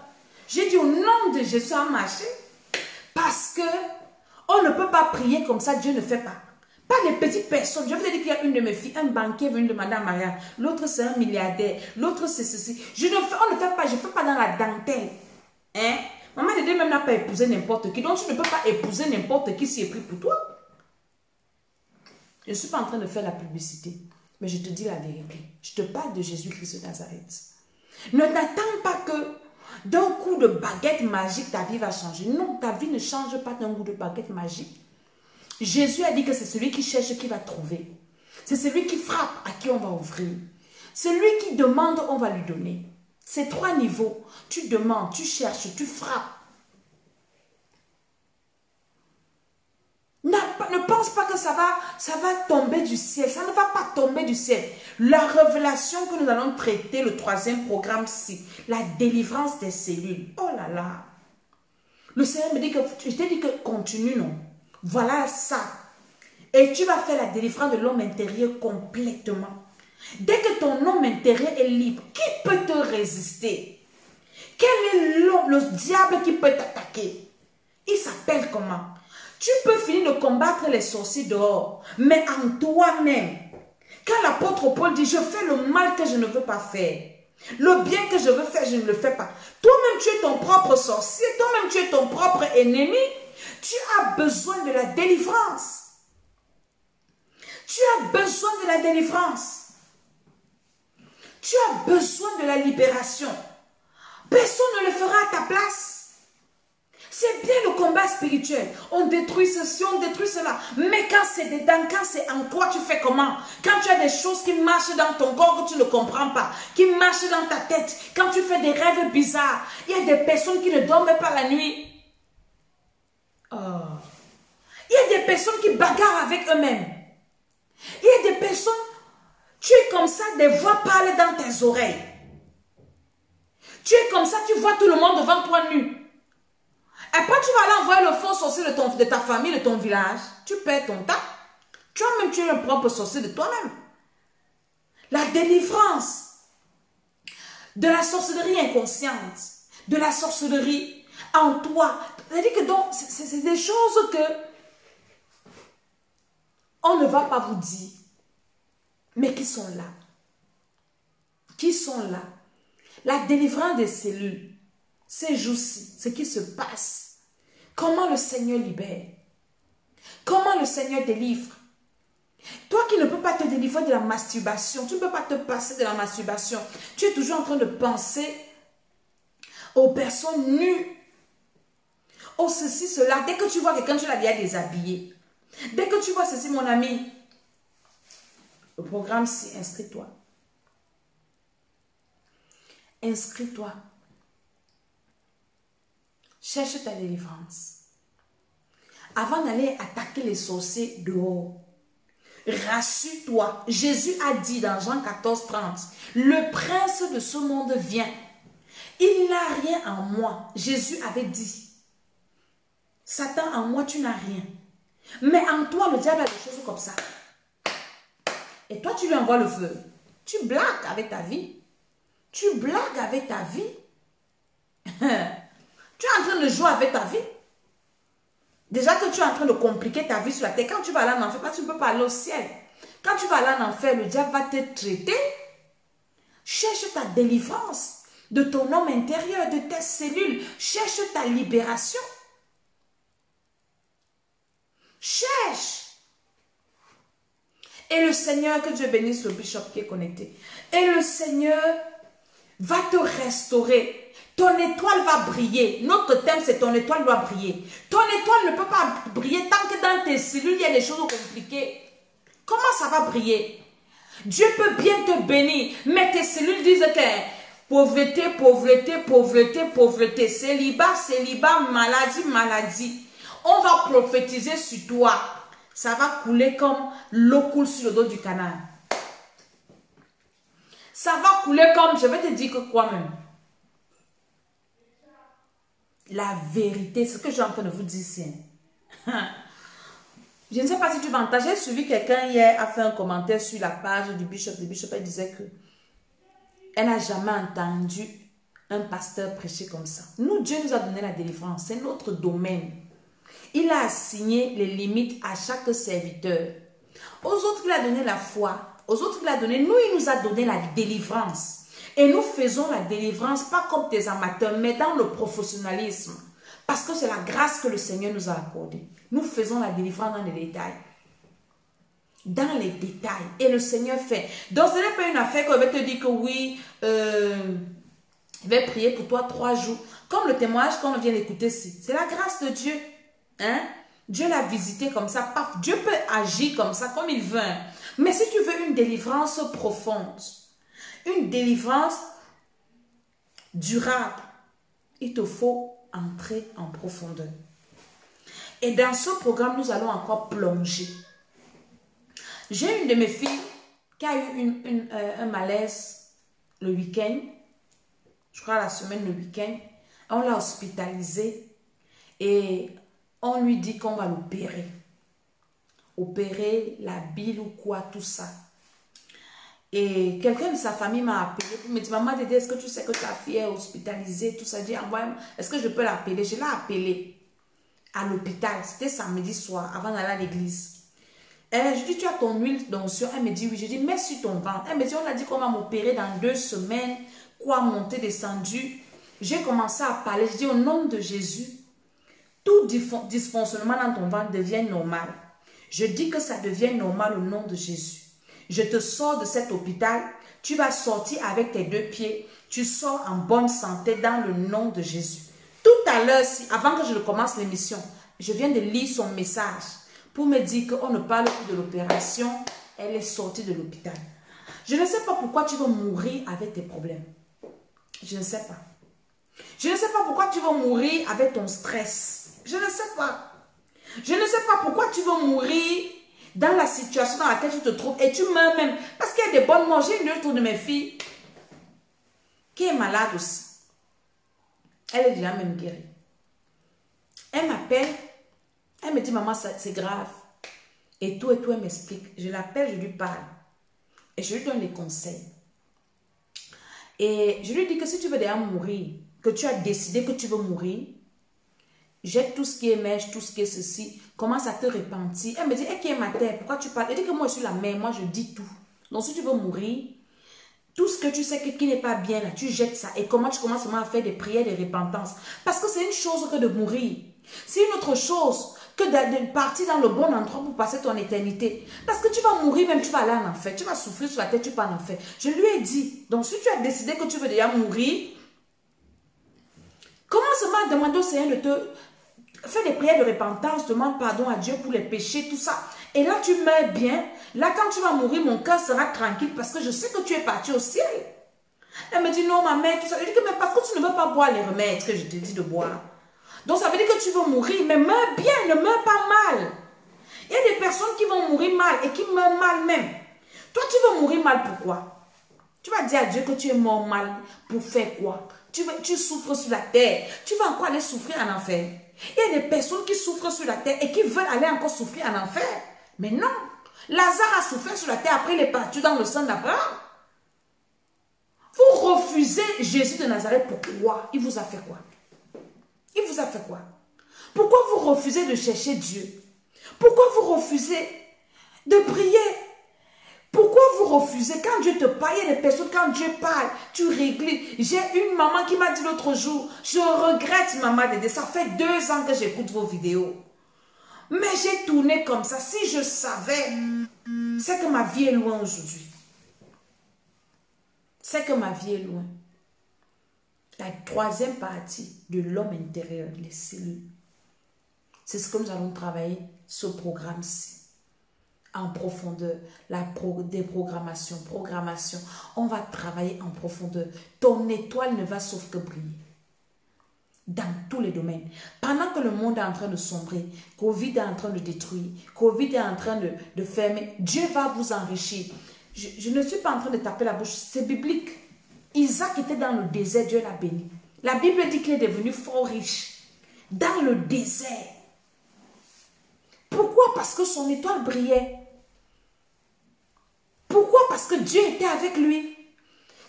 J'ai dit au nom de Jésus à marcher. Parce que on ne peut pas prier comme ça, Dieu ne fait pas. Pas les petites personnes. Je vous ai dit qu'il y a une de mes filles, un banquier est venu demander à Maria. L'autre c'est un milliardaire. L'autre c'est ceci. On ne fait pas, je ne fais pas dans la dentelle. Hein? Maman Dédé même n'a pas épousé n'importe qui. Donc tu ne peux pas épouser n'importe qui s'il est pris pour toi. Je ne suis pas en train de faire la publicité. Mais je te dis la vérité. Je te parle de Jésus-Christ de Nazareth. Ne t'attends pas que d'un coup de baguette magique, ta vie va changer. Non, ta vie ne change pas d'un coup de baguette magique. Jésus a dit que c'est celui qui cherche qui va trouver. C'est celui qui frappe à qui on va ouvrir. Celui qui demande, on va lui donner. C'est 3 niveaux. Tu demandes, tu cherches, tu frappes. Ne pense pas que ça va tomber du ciel. Ça ne va pas tomber du ciel. La révélation que nous allons traiter, le 3e programme-ci, la délivrance des cellules. Oh là là. Le Seigneur me dit que, je t'ai dit que continue, non? Voilà ça. Et tu vas faire la délivrance de l'homme intérieur complètement. Dès que ton homme intérieur est libre, qui peut te résister? Quel est le diable qui peut t'attaquer? Il s'appelle comment? Tu peux finir de combattre les sorciers dehors, mais en toi-même. Quand l'apôtre Paul dit, je fais le mal que je ne veux pas faire. Le bien que je veux faire, je ne le fais pas. Toi-même, tu es ton propre sorcier. Toi-même, tu es ton propre ennemi. Tu as besoin de la délivrance. Tu as besoin de la délivrance. Tu as besoin de la libération. Personne ne le fera à ta place. C'est bien le combat spirituel. On détruit ceci, on détruit cela. Mais quand c'est dedans, quand c'est en toi, tu fais comment? Quand tu as des choses qui marchent dans ton corps que tu ne comprends pas, qui marchent dans ta tête, quand tu fais des rêves bizarres, il y a des personnes qui ne dorment pas la nuit. Oh. Il y a des personnes qui bagarrent avec eux-mêmes. Il y a des personnes, tu es comme ça, des voix parlent dans tes oreilles. Tu es comme ça, tu vois tout le monde devant toi nu. Après, tu vas aller envoyer le faux sorcier de ta famille, de ton village. Tu perds ton temps. Toi-même, tu es le propre sorcier de toi-même. La délivrance de la sorcellerie inconsciente, de la sorcellerie en toi. C'est-à-dire que donc, c'est des choses que on ne va pas vous dire, mais qui sont là. Qui sont là. La délivrance des cellules. Ces jours-ci, ce qui se passe, comment le Seigneur libère, comment le Seigneur délivre. Toi qui ne peux pas te délivrer de la masturbation, tu ne peux pas te passer de la masturbation, tu es toujours en train de penser aux personnes nues, aux ceci, cela. Dès que tu vois quelqu'un, tu l'as déjà déshabillé. Dès que tu vois ceci, mon ami, le programme, c'est inscris-toi. Inscris-toi. Cherche ta délivrance. Avant d'aller attaquer les sorciers dehors, rassure-toi. Jésus a dit dans Jean 14, 30, le prince de ce monde vient. Il n'a rien en moi. Jésus avait dit, Satan, en moi, tu n'as rien. Mais en toi, le diable a des choses comme ça. Et toi, tu lui envoies le feu. Tu blagues avec ta vie. Tu blagues avec ta vie. Tu es en train de jouer avec ta vie. Déjà que tu es en train de compliquer ta vie sur la terre. Quand tu vas aller en enfer, tu ne peux pas aller au ciel. Quand tu vas aller en enfer, le diable va te traiter. Cherche ta délivrance de ton homme intérieur, de tes cellules. Cherche ta libération. Cherche. Et le Seigneur, que Dieu bénisse le bishop qui est connecté. Et le Seigneur va te restaurer. Ton étoile va briller. Notre thème, c'est ton étoile doit briller. Ton étoile ne peut pas briller tant que dans tes cellules, il y a des choses compliquées. Comment ça va briller? Dieu peut bien te bénir, mais tes cellules disent que pauvreté, pauvreté, pauvreté, pauvreté, célibat, célibat, maladie, maladie. On va prophétiser sur toi. Ça va couler comme l'eau coule sur le dos du canal. Ça va couler comme, je vais te dire que quoi même. La vérité, ce que je suis en train de vous dire, c'est... Je ne sais pas si tu m'entends. J'ai suivi quelqu'un hier, a fait un commentaire sur la page du bishop. Le bishop, elle disait que elle n'a jamais entendu un pasteur prêcher comme ça. Nous, Dieu nous a donné la délivrance. C'est notre domaine. Il a assigné les limites à chaque serviteur. Aux autres, il a donné la foi. Aux autres, il a donné... Nous, il nous a donné la délivrance. Et nous faisons la délivrance, pas comme des amateurs, mais dans le professionnalisme. Parce que c'est la grâce que le Seigneur nous a accordée. Nous faisons la délivrance dans les détails. Dans les détails. Et le Seigneur fait. Donc, ce n'est pas une affaire qu'on va te dire que oui, je vais prier pour toi 3 jours. Comme le témoignage qu'on vient d'écouter ici. C'est la grâce de Dieu. Hein? Dieu l'a visité comme ça. Dieu peut agir comme ça, comme il veut. Mais si tu veux une délivrance profonde, une délivrance durable, il te faut entrer en profondeur. Et dans ce programme, nous allons encore plonger. J'ai une de mes filles qui a eu un malaise le week-end. Je crois la semaine, le week-end. On l'a hospitalisée et on lui dit qu'on va l'opérer. Opérer la bile ou quoi, tout ça. Et quelqu'un de sa famille m'a appelé pour me dire, maman, Dédé, est-ce que tu sais que ta fille est hospitalisée, tout ça, dit, envoie-moi, est-ce que je peux l'appeler? Je l'ai appelée à l'hôpital, c'était samedi soir, avant d'aller à l'église. Je dis, tu as ton huile d'onction? Elle me dit, oui. Je dis, mets sur ton ventre. Elle me dit, on a dit qu'on va m'opérer dans 2 semaines, quoi, monter, descendu. J'ai commencé à parler, je dis, au nom de Jésus, tout dysfonctionnement dans ton ventre devient normal. Je dis que ça devient normal au nom de Jésus. Je te sors de cet hôpital, tu vas sortir avec tes 2 pieds, tu sors en bonne santé dans le nom de Jésus. Tout à l'heure, avant que je ne commence l'émission, je viens de lire son message pour me dire qu'on ne parle plus de l'opération, elle est sortie de l'hôpital. Je ne sais pas pourquoi tu vas mourir avec tes problèmes. Je ne sais pas. Je ne sais pas pourquoi tu vas mourir avec ton stress. Je ne sais pas. Je ne sais pas pourquoi tu vas mourir dans la situation dans laquelle tu te trouves et tu meurs même. Parce qu'il y a des bonnes morts. J'ai une autre de mes filles qui est malade aussi. Elle est déjà même guérie. Elle m'appelle. Elle me dit, maman, c'est grave. Et tout, elle m'explique. Je l'appelle, je lui parle. Et je lui donne des conseils. Et je lui dis que si tu veux déjà mourir, que tu as décidé que tu veux mourir, jette tout ce qui est mèche, tout ce qui est ceci, commence à te repentir. Elle me dit, qui est ma terre? Pourquoi tu parles? Elle dit que moi je suis la mère, moi je dis tout. Donc si tu veux mourir, tout ce que tu sais qui n'est pas bien, là, tu jettes ça. Et comment tu commences à faire des prières de repentance? Parce que c'est une chose que de mourir. C'est une autre chose que de partir dans le bon endroit pour passer ton éternité. Parce que tu vas mourir, même tu vas aller en enfer. Tu vas souffrir sur la tête, tu vas en enfer. Je lui ai dit, donc si tu as décidé que tu veux déjà mourir, Commence seulement à demander au Seigneur de te faire des prières de repentance, demande pardon à Dieu pour les péchés, tout ça. Et là, tu meurs bien. Là, quand tu vas mourir, mon cœur sera tranquille parce que je sais que tu es parti au ciel. Elle me dit, non, ma mère, tout ça. Je dis que, mais parce que tu ne veux pas boire les remèdes que je te dis de boire. Donc, ça veut dire que tu veux mourir, mais meurs bien, ne meurs pas mal. Il y a des personnes qui vont mourir mal et qui meurent mal même. Toi, tu veux mourir mal, pourquoi? Tu vas dire à Dieu que tu es mort mal pour faire quoi? Tu souffres sur la terre. Tu vas encore aller souffrir en enfer. Il y a des personnes qui souffrent sur la terre et qui veulent aller encore souffrir en enfer. Mais non. Lazare a souffert sur la terre, après il est parti dans le sang d'Abraham. Vous refusez Jésus de Nazareth, pourquoi? Il vous a fait quoi? Il vous a fait quoi? Pourquoi vous refusez de chercher Dieu? Pourquoi vous refusez de prier? Pourquoi vous refusez? Quand Dieu te parle, il y a des personnes, quand Dieu parle, tu régles. J'ai une maman qui m'a dit l'autre jour, je regrette, maman Dédé, ça fait 2 ans que j'écoute vos vidéos. Mais j'ai tourné comme ça. Si je savais, c'est que ma vie est loin aujourd'hui. C'est que ma vie est loin. La 3e partie de l'homme intérieur, les cellules. C'est ce que nous allons travailler, ce programme-ci. En profondeur, déprogrammation, programmation. On va travailler en profondeur. Ton étoile ne va sauf que briller. Dans tous les domaines. Pendant que le monde est en train de sombrer, Covid est en train de détruire, Covid est en train de fermer, Dieu va vous enrichir. Je ne suis pas en train de taper la bouche, c'est biblique. Isaac était dans le désert, Dieu l'a béni. La Bible dit qu'il est devenu fort riche. Dans le désert. Pourquoi? Parce que son étoile brillait. Pourquoi? Parce que Dieu était avec lui.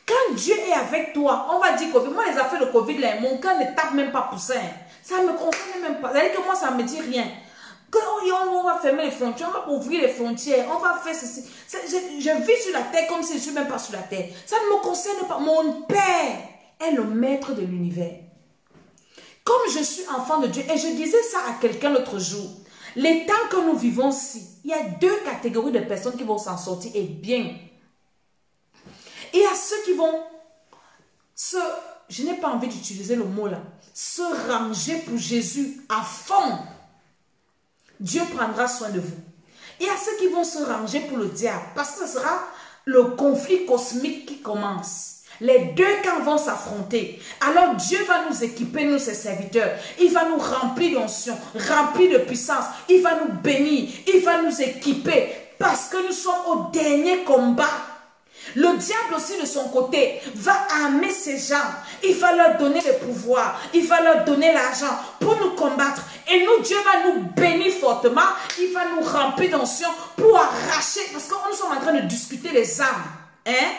Quand Dieu est avec toi, on va dire Covid. Moi, les affaires de Covid, là, mon cœur ne tape même pas pour ça. Ça ne me concerne même pas. C'est-à-dire que moi, ça ne me dit rien. On va fermer les frontières, on va ouvrir les frontières, on va faire ceci. Je vis sur la terre comme si je ne suis même pas sur la terre. Ça ne me concerne pas. Mon Père est le maître de l'univers. Comme je suis enfant de Dieu, et je disais ça à quelqu'un l'autre jour, les temps que nous vivons ici, il y a 2 catégories de personnes qui vont s'en sortir et bien. Il y a ceux qui vont je n'ai pas envie d'utiliser le mot là, se ranger pour Jésus à fond. Dieu prendra soin de vous. Il y a ceux qui vont se ranger pour le diable parce que ce sera le conflit cosmique qui commence. Les 2 camps vont s'affronter. Alors Dieu va nous équiper, nous ses serviteurs. Il va nous remplir d'onction, remplir de puissance. Il va nous bénir, il va nous équiper parce que nous sommes au dernier combat. Le diable aussi de son côté va armer ses gens. Il va leur donner le pouvoir. Il va leur donner l'argent pour nous combattre. Et nous, Dieu va nous bénir fortement. Il va nous remplir d'onction pour arracher. Parce que nous sommes en train de discuter les armes. Hein?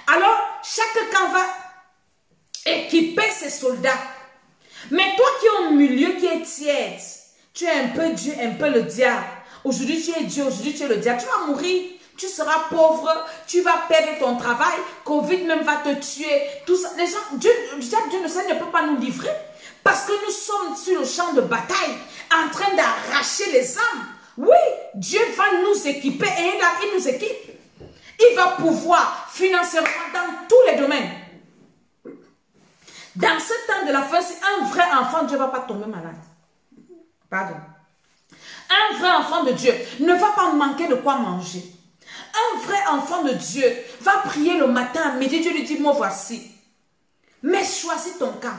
Alors, chaque camp va équiper ses soldats. Mais toi qui es au milieu, qui es tiède, tu es un peu Dieu, un peu le diable. Aujourd'hui, tu es Dieu, aujourd'hui, tu es le diable. Tu vas mourir. Tu seras pauvre, tu vas perdre ton travail, Covid même va te tuer, tout ça. Les gens, Dieu le Seigneur ne peut pas nous livrer parce que nous sommes sur le champ de bataille en train d'arracher les âmes. Oui, Dieu va nous équiper et il nous équipe. Il va pouvoir financièrement dans tous les domaines. Dans ce temps de la fin, si un vrai enfant, Dieu ne va pas tomber malade. Pardon. Un vrai enfant de Dieu ne va pas manquer de quoi manger. Un vrai enfant de Dieu va prier le matin, à midi, Dieu lui dit, moi voici. Mais choisis ton camp.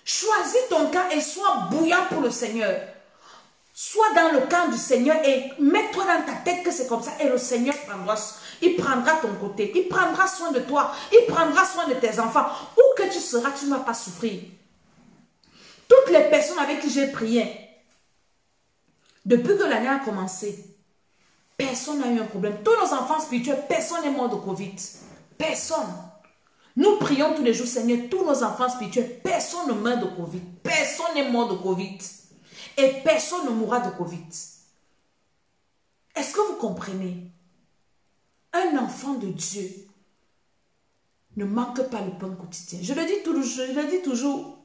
Choisis ton camp et sois bouillant pour le Seigneur. Sois dans le camp du Seigneur et mets-toi dans ta tête que c'est comme ça. Et le Seigneur prendra ton côté. Il prendra soin de toi. Il prendra soin de tes enfants. Où que tu seras, tu ne vas pas souffrir. Toutes les personnes avec qui j'ai prié, depuis que l'année a commencé, personne n'a eu un problème. Tous nos enfants spirituels, personne n'est mort de Covid. Personne. Nous prions tous les jours, Seigneur, tous nos enfants spirituels, personne ne meurt de Covid. Personne n'est mort de Covid. Et personne ne mourra de Covid. Est-ce que vous comprenez? Un enfant de Dieu ne manque pas le pain quotidien. Je le dis toujours.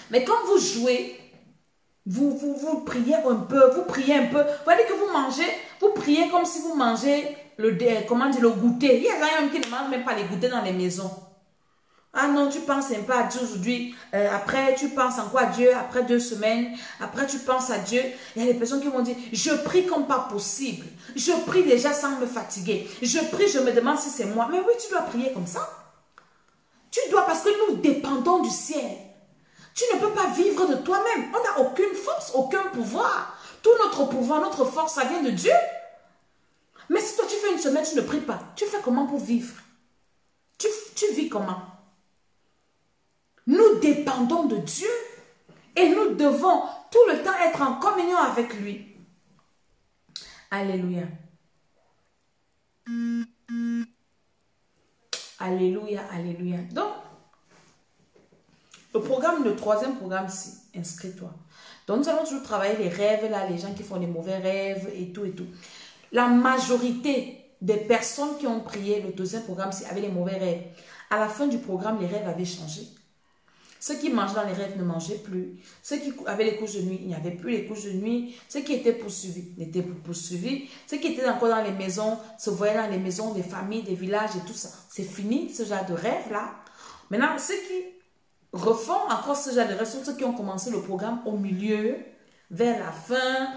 Mais quand vous jouez, vous priez un peu, vous priez un peu. Vous voyez que vous mangez, vous priez comme si vous mangez le goûter. Il y a quand même qui ne mangent même pas les goûters dans les maisons. Ah non, tu penses un peu à Dieu aujourd'hui, après tu penses encore à Dieu, après 2 semaines, après tu penses à Dieu. Il y a des personnes qui vont dire, je prie comme pas possible. Je prie déjà sans me fatiguer. Je prie, je me demande si c'est moi. Mais oui, tu dois prier comme ça. Tu dois, parce que nous dépendons du ciel. Tu ne peux pas vivre de toi-même. On n'a aucune force, aucun pouvoir. Tout notre pouvoir, notre force, ça vient de Dieu. Mais si toi tu fais une semaine, tu ne pries pas, tu fais comment pour vivre? Tu vis comment? Nous dépendons de Dieu et nous devons tout le temps être en communion avec lui. Alléluia. Alléluia, alléluia. Donc, le troisième programme, c'est inscris-toi. Donc, nous allons toujours travailler les rêves, là, les gens qui font des mauvais rêves et tout et tout. La majorité des personnes qui ont prié le deuxième programme avaient les mauvais rêves. À la fin du programme, les rêves avaient changé. Ceux qui mangeaient dans les rêves ne mangeaient plus. Ceux qui avaient les couches de nuit, il n'y avait plus les couches de nuit. Ceux qui étaient poursuivis n'étaient plus poursuivis. Ceux qui étaient encore dans les maisons, se voyaient dans les maisons des familles, des villages et tout ça. C'est fini, ce genre de rêve-là. Maintenant, ceux qui refont encore ce genre de rêve sont ceux qui ont commencé le programme au milieu, vers la fin.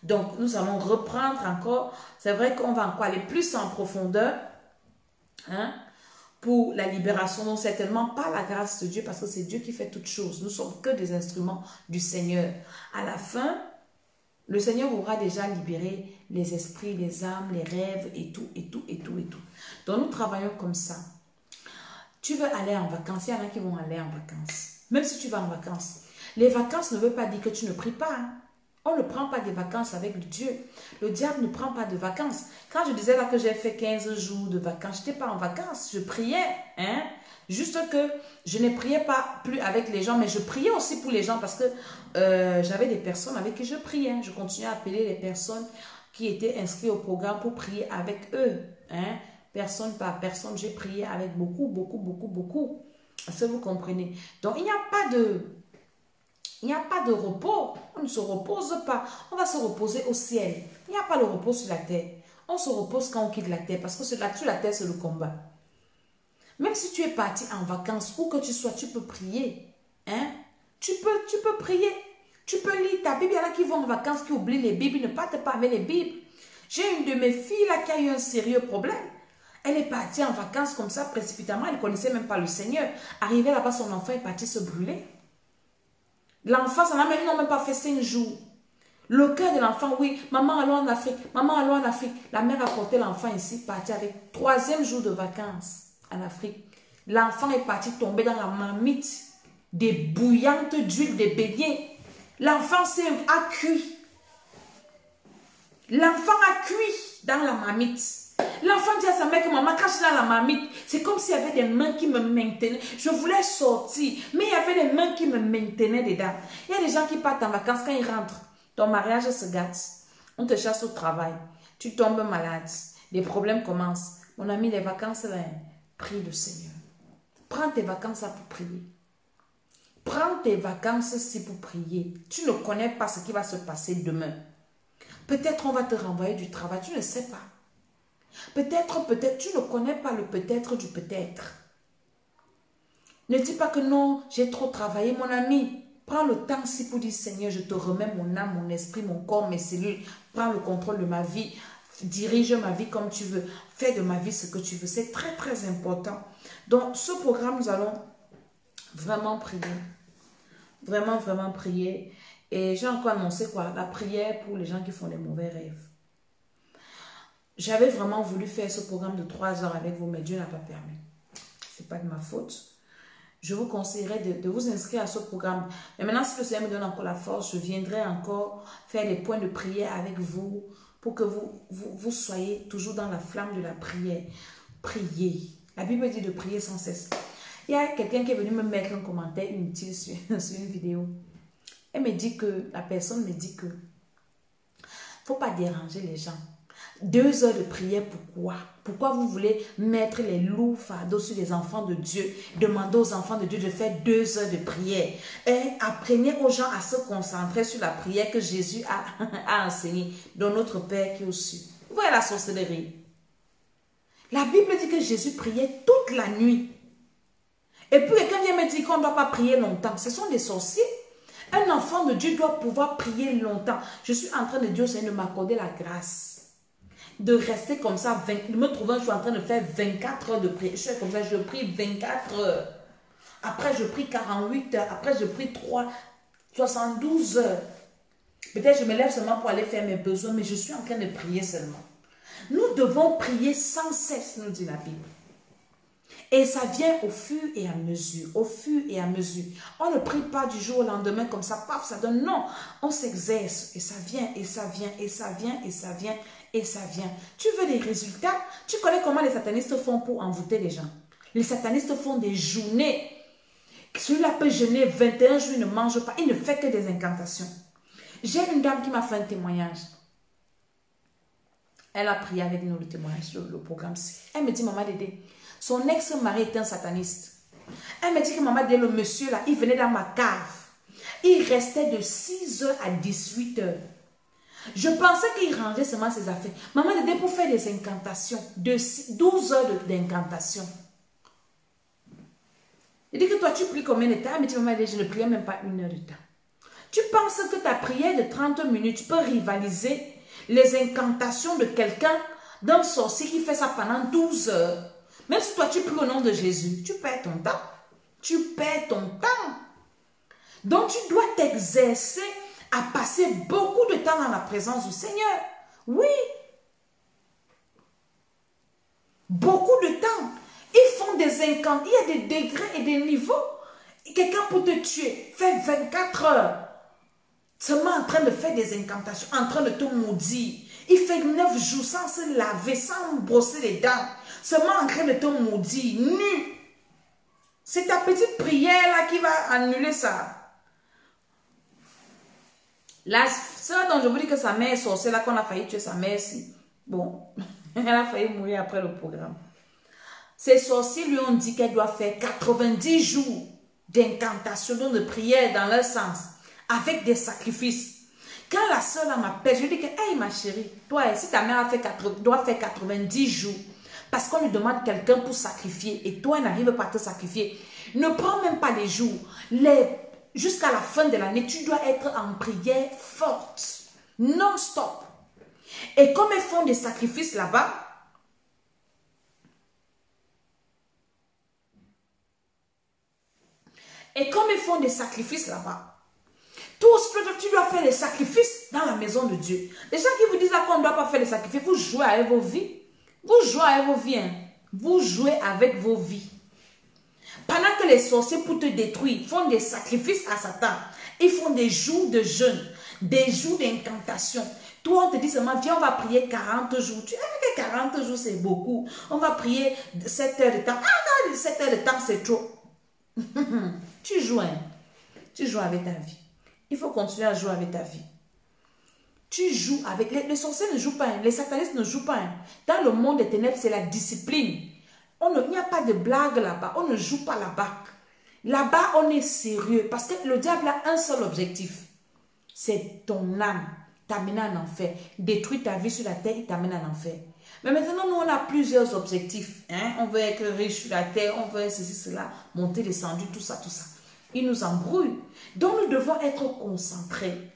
Donc, nous allons reprendre encore. C'est vrai qu'on va encore aller plus en profondeur. Hein? Pour la libération, non, certainement pas la grâce de Dieu, parce que c'est Dieu qui fait toutes choses. Nous ne sommes que des instruments du Seigneur. À la fin, le Seigneur aura déjà libéré les esprits, les âmes, les rêves et tout, et tout, et tout, et tout. Donc nous travaillons comme ça. Tu veux aller en vacances, il y en a qui vont aller en vacances. Même si tu vas en vacances. Les vacances ne veulent pas dire que tu ne pries pas. Hein? On ne prend pas des vacances avec Dieu. Le diable ne prend pas de vacances. Quand je disais là que j'ai fait 15 jours de vacances, je n'étais pas en vacances, je priais. Hein? Juste que je ne priais pas plus avec les gens, mais je priais aussi pour les gens parce que j'avais des personnes avec qui je priais. Je continuais à appeler les personnes qui étaient inscrites au programme pour prier avec eux. Hein? Personne par personne, j'ai prié avec beaucoup, beaucoup, beaucoup, beaucoup. Est-ce que vous comprenez? Donc, il n'y a pas de repos. On ne se repose pas. On va se reposer au ciel. Il n'y a pas de repos sur la terre. On se repose quand on quitte la terre. Parce que sur la terre, c'est le combat. Même si tu es parti en vacances, où que tu sois, tu peux prier. Hein? Tu peux prier. Tu peux lire ta Bible. Il y en a qui vont en vacances, qui oublient les Bibles. Ne partent pas avec les Bibles. J'ai une de mes filles là qui a eu un sérieux problème. Elle est partie en vacances comme ça, précipitamment. Elle ne connaissait même pas le Seigneur. Arrivée là-bas, son enfant est parti se brûler. L'enfant, ils n'ont même pas fait 5 jours. Le cœur de l'enfant, oui, maman, allons en Afrique, maman, allons en Afrique. La mère a porté l'enfant ici, parti avec 3e jour de vacances en Afrique. L'enfant est parti tomber dans la marmite des bouillantes d'huile de beignets. L'enfant a cuit. L'enfant a cuit dans la marmite. L'enfant dit à sa mère que maman, quand je suis dans la marmite, c'est comme s'il y avait des mains qui me maintenaient. Je voulais sortir, mais il y avait des mains qui me maintenaient dedans. Il y a des gens qui partent en vacances, quand ils rentrent, ton mariage se gâte, on te chasse au travail, tu tombes malade, les problèmes commencent. Mon ami, les vacances, là, prie le Seigneur. Prends tes vacances là pour prier. Prends tes vacances ici pour prier. Tu ne connais pas ce qui va se passer demain. Peut-être on va te renvoyer du travail, tu ne sais pas. Peut-être, tu ne connais pas le peut-être du peut-être. Ne dis pas que non, j'ai trop travaillé, mon ami. Prends le temps ici pour dire, Seigneur, je te remets mon âme, mon esprit, mon corps, mes cellules. Prends le contrôle de ma vie. Dirige ma vie comme tu veux. Fais de ma vie ce que tu veux. C'est très, très important. Donc, ce programme, nous allons vraiment prier. Vraiment, vraiment prier. Et j'ai encore annoncé quoi? La prière pour les gens qui font les mauvais rêves. J'avais vraiment voulu faire ce programme de 3 heures avec vous, mais Dieu n'a pas permis. Ce n'est pas de ma faute. Je vous conseillerais de vous inscrire à ce programme. Mais maintenant, si le Seigneur me donne encore la force, je viendrai encore faire des points de prière avec vous pour que vous soyez toujours dans la flamme de la prière. Priez. La Bible dit de prier sans cesse. Il y a quelqu'un qui est venu me mettre un commentaire inutile sur une vidéo. Elle me dit que, la personne me dit que, il ne faut pas déranger les gens. 2 heures de prière, pourquoi? Pourquoi vous voulez mettre les lourds fardeaux sur les enfants de Dieu? Demandez aux enfants de Dieu de faire 2 heures de prière. Et apprenez aux gens à se concentrer sur la prière que Jésus a enseignée dans notre Père qui est au ciel. Vous voyez la sorcellerie? La Bible dit que Jésus priait toute la nuit. Et puis quelqu'un vient me dire qu'on ne doit pas prier longtemps. Ce sont des sorciers. Un enfant de Dieu doit pouvoir prier longtemment. Je suis en train de dire au Seigneur de m'accorder la grâce. De rester comme ça, de me trouver, je suis en train de faire 24 heures de prière. Je suis comme ça, je prie 24 heures. Après, je prie 48 heures. Après, je prie 72 heures. Peut-être je me lève seulement pour aller faire mes besoins, mais je suis en train de prier seulement. Nous devons prier sans cesse, nous dit la Bible. Et ça vient au fur et à mesure, au fur et à mesure. On ne prie pas du jour au lendemain comme ça, paf, ça donne. Non, on s'exerce et ça vient, et ça vient, et ça vient, et ça vient, et ça vient. Tu veux des résultats? Tu connais comment les satanistes font pour envoûter les gens? Les satanistes font des journées. Celui-là peut jeûner 21 jours, il ne mange pas, il ne fait que des incantations. J'ai une dame qui m'a fait un témoignage. Elle a prié avec nous le témoignage, le programme. Elle me dit, maman Dédé, son ex-mari est un sataniste. Elle me dit que maman Dédé, le monsieur là, il venait dans ma cave. Il restait de 6 heures à 18 heures. Je pensais qu'il rangeait seulement ses affaires. Maman Dédé, pour faire des incantations, de 12 heures d'incantation. Je dis que toi, tu pries combien de temps? Elle me dit, maman Dédé, je ne priais même pas 1 heure de temps. Tu penses que ta prière de 30 minutes peut rivaliser les incantations de quelqu'un, d'un sorcier qui fait ça pendant 12 heures? Même si toi tu pries au nom de Jésus, tu perds ton temps. Tu perds ton temps. Donc tu dois t'exercer à passer beaucoup de temps dans la présence du Seigneur. Oui. Beaucoup de temps. Ils font des incantations. Il y a des degrés et des niveaux. Quelqu'un pour te tuer fait 24 heures. Seulement en train de faire des incantations, en train de te maudire. Il fait 9 jours sans se laver, sans brosser les dents. Seulement en train de te maudire, nu. C'est ta petite prière là qui va annuler ça. La soeur dont je vous dis que sa mère est sorcière, là qu'on a failli tuer sa mère, si. Bon, elle a failli mourir après le programme. Ces sorciers lui ont dit qu'elle doit faire 90 jours d'incantation, donc de prière dans leur sens, avec des sacrifices. Quand la soeur m'appelle, je lui dis que, hey ma chérie, toi, si ta mère doit faire 90 jours, parce qu'on lui demande quelqu'un pour sacrifier, et toi, elle n'arrive pas à te sacrifier, ne prends même pas les jours. Jusqu'à la fin de l'année, tu dois être en prière forte, non-stop. Et comme elles font des sacrifices là-bas, tu dois faire des sacrifices dans la maison de Dieu. Les gens qui vous disent qu'on ne doit pas faire des sacrifices, vous jouez avec vos vies. Vous jouez avec vos vies. Hein. Vous jouez avec vos vies. Pendant que les sorciers pour te détruire font des sacrifices à Satan, ils font des jours de jeûne, des jours d'incantation. Toi, on te dit seulement, viens, on va prier 40 jours. Tu sais que 40 jours, c'est beaucoup. On va prier 7 heures de temps. Ah, 7 heures de temps, c'est trop. Tu joues, hein? Tu joues avec ta vie. Il faut continuer à jouer avec ta vie. Tu joues avec... Les sorciers ne jouent pas, hein. Les satanistes ne jouent pas. Hein. Dans le monde des ténèbres, c'est la discipline. Il n'y a pas de blague là-bas. On ne joue pas là-bas. Là-bas, on est sérieux. Parce que le diable a un seul objectif. C'est ton âme. T'amener en enfer. Détruire ta vie sur la terre, il t'amène en enfer. Mais maintenant, nous, on a plusieurs objectifs. Hein? On veut être riche sur la terre. On veut ceci, cela. Monter, descendu, tout ça, tout ça. Il nous embrouille. Donc, nous devons être concentrés.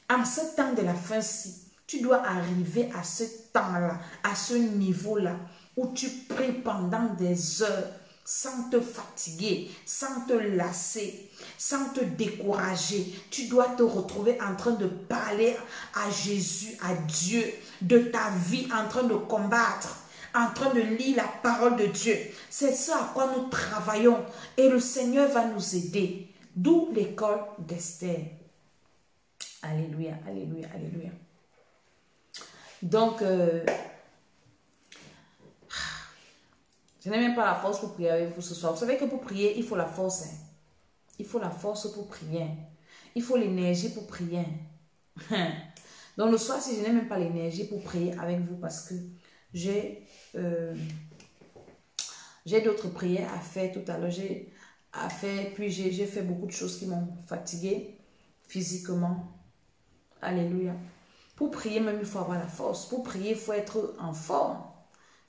En ce temps de la fin-ci, tu dois arriver à ce temps-là, à ce niveau-là, où tu pries pendant des heures, sans te fatiguer, sans te lasser, sans te décourager. Tu dois te retrouver en train de parler à Jésus, à Dieu, de ta vie, en train de combattre, en train de lire la parole de Dieu. C'est ça à quoi nous travaillons. Et le Seigneur va nous aider. D'où l'école d'Esther. Alléluia, alléluia, alléluia. Donc, je n'ai même pas la force pour prier avec vous ce soir. Vous savez que pour prier, il faut la force. Hein? Il faut la force pour prier. Il faut l'énergie pour prier. Donc le soir, si je n'ai même pas l'énergie pour prier avec vous parce que j'ai d'autres prières à faire tout à l'heure. Puis j'ai fait beaucoup de choses qui m'ont fatiguée physiquement. Alléluia. Pour prier, même, il faut avoir la force. Pour prier, il faut être en forme.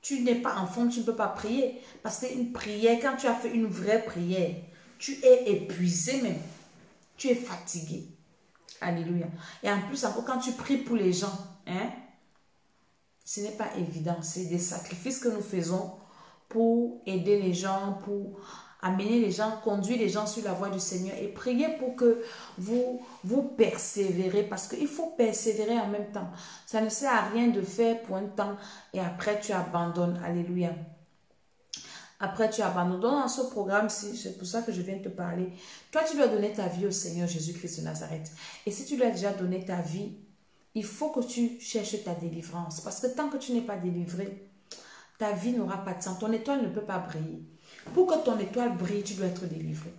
tu n'es pas en forme, tu ne peux pas prier. Parce qu'une prière, quand tu as fait une vraie prière, tu es épuisé même. Tu es fatigué. Alléluia. Et en plus, encore quand tu pries pour les gens, hein, ce n'est pas évident. C'est des sacrifices que nous faisons pour aider les gens, pour amener les gens, conduire les gens sur la voie du Seigneur et prier pour que vous persévérez, parce qu'il faut persévérer en même temps. Ça ne sert à rien de faire pour un temps et après tu abandonnes. Alléluia. Après tu abandonnes. Donc dans ce programme-ci, c'est pour ça que je viens te parler. Toi, tu dois donner ta vie au Seigneur Jésus-Christ de Nazareth. Et si tu lui as déjà donné ta vie, il faut que tu cherches ta délivrance. Parce que tant que tu n'es pas délivré, ta vie n'aura pas de sens. Ton étoile ne peut pas briller. Pour que ton étoile brille, tu dois être délivré.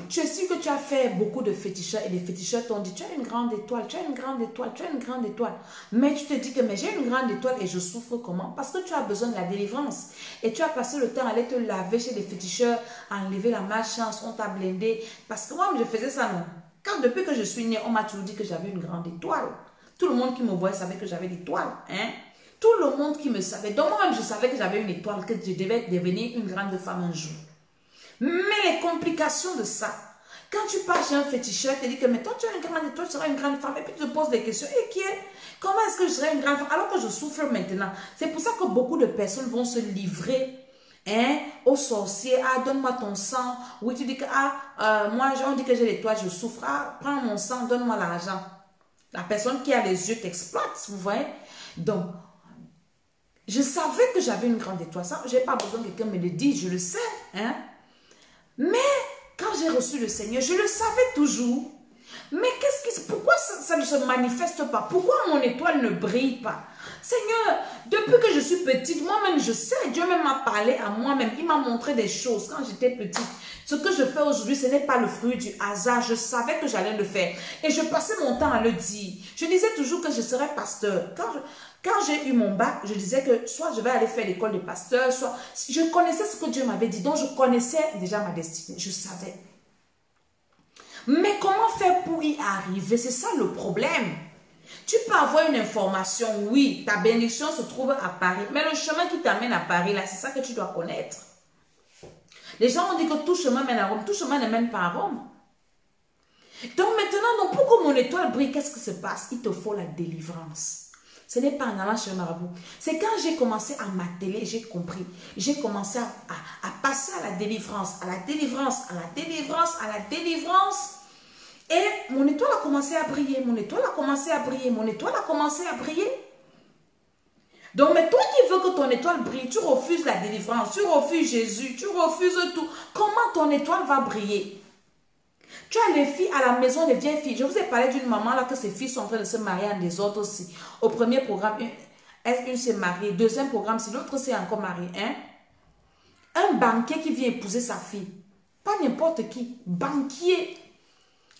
Tu es sûr que tu as fait beaucoup de féticheurs et les féticheurs t'ont dit, tu as une grande étoile, tu as une grande étoile, tu as une grande étoile. Mais tu te dis que mais j'ai une grande étoile et je souffre comment? Parce que tu as besoin de la délivrance. Et tu as passé le temps à aller te laver chez les féticheurs, à enlever la malchance, on t'a blindé. Parce que moi, je faisais ça, non? Quand depuis que je suis née, on m'a toujours dit que j'avais une grande étoile. Tout le monde qui me voyait savait que j'avais l'étoile, hein? Tout le monde qui me savait. Donc moi-même, je savais que j'avais une étoile, que je devais devenir une grande femme un jour. Mais les complications de ça, quand tu pars chez un féticheur, il te dit que mais toi tu as une grande étoile, tu seras une grande femme, et puis tu te poses des questions, et qui est, comment est-ce que je serai une grande femme alors que je souffre maintenant? C'est pour ça que beaucoup de personnes vont se livrer, hein, aux sorciers. Ah, donne-moi ton sang. Oui, tu dis que moi on dit que j'ai l'étoile, je souffre. Ah, prends mon sang, donne-moi l'argent. La personne qui a les yeux t'exploite, vous voyez. Donc je savais que j'avais une grande étoile. Ça, je n'ai pas besoin que quelqu'un me le dise, je le sais. Hein? Mais quand j'ai reçu le Seigneur, je le savais toujours. Mais pourquoi ça ne se manifeste pas? Pourquoi mon étoile ne brille pas? Seigneur, depuis que je suis petite, moi-même je sais, Dieu même m'a parlé à moi-même. Il m'a montré des choses quand j'étais petite. Ce que je fais aujourd'hui, ce n'est pas le fruit du hasard. Je savais que j'allais le faire. Et je passais mon temps à le dire. Je disais toujours que je serais pasteur. Quand j'ai eu mon bac, je disais que soit je vais aller faire l'école de pasteur, soit... Je connaissais ce que Dieu m'avait dit. Donc je connaissais déjà ma destinée. Je savais. Mais comment faire pour y arriver? C'est ça le problème. Tu peux avoir une information, oui, ta bénédiction se trouve à Paris. Mais le chemin qui t'amène à Paris, là, c'est ça que tu dois connaître. Les gens ont dit que tout chemin mène à Rome. Tout chemin ne mène pas à Rome. Donc maintenant, pour que mon étoile brille, qu'est-ce qui se passe? Il te faut la délivrance. Ce n'est pas en allant chez un marabout. C'est quand j'ai commencé à m'atteler, j'ai compris. J'ai commencé à passer à la délivrance, à la délivrance, à la délivrance, à la délivrance. Et mon étoile a commencé à briller. Mon étoile a commencé à briller. Mon étoile a commencé à briller. Donc, mais toi qui veux que ton étoile brille, tu refuses la délivrance, tu refuses Jésus, tu refuses tout. Comment ton étoile va briller? Tu as les filles à la maison, les vieilles filles. Je vous ai parlé d'une maman là que ses filles sont en train de se marier à des autres aussi. Au premier programme, une s'est mariée. Deuxième programme, si l'autre s'est encore mariée. Hein? Un banquier qui vient épouser sa fille. Pas n'importe qui. Banquier.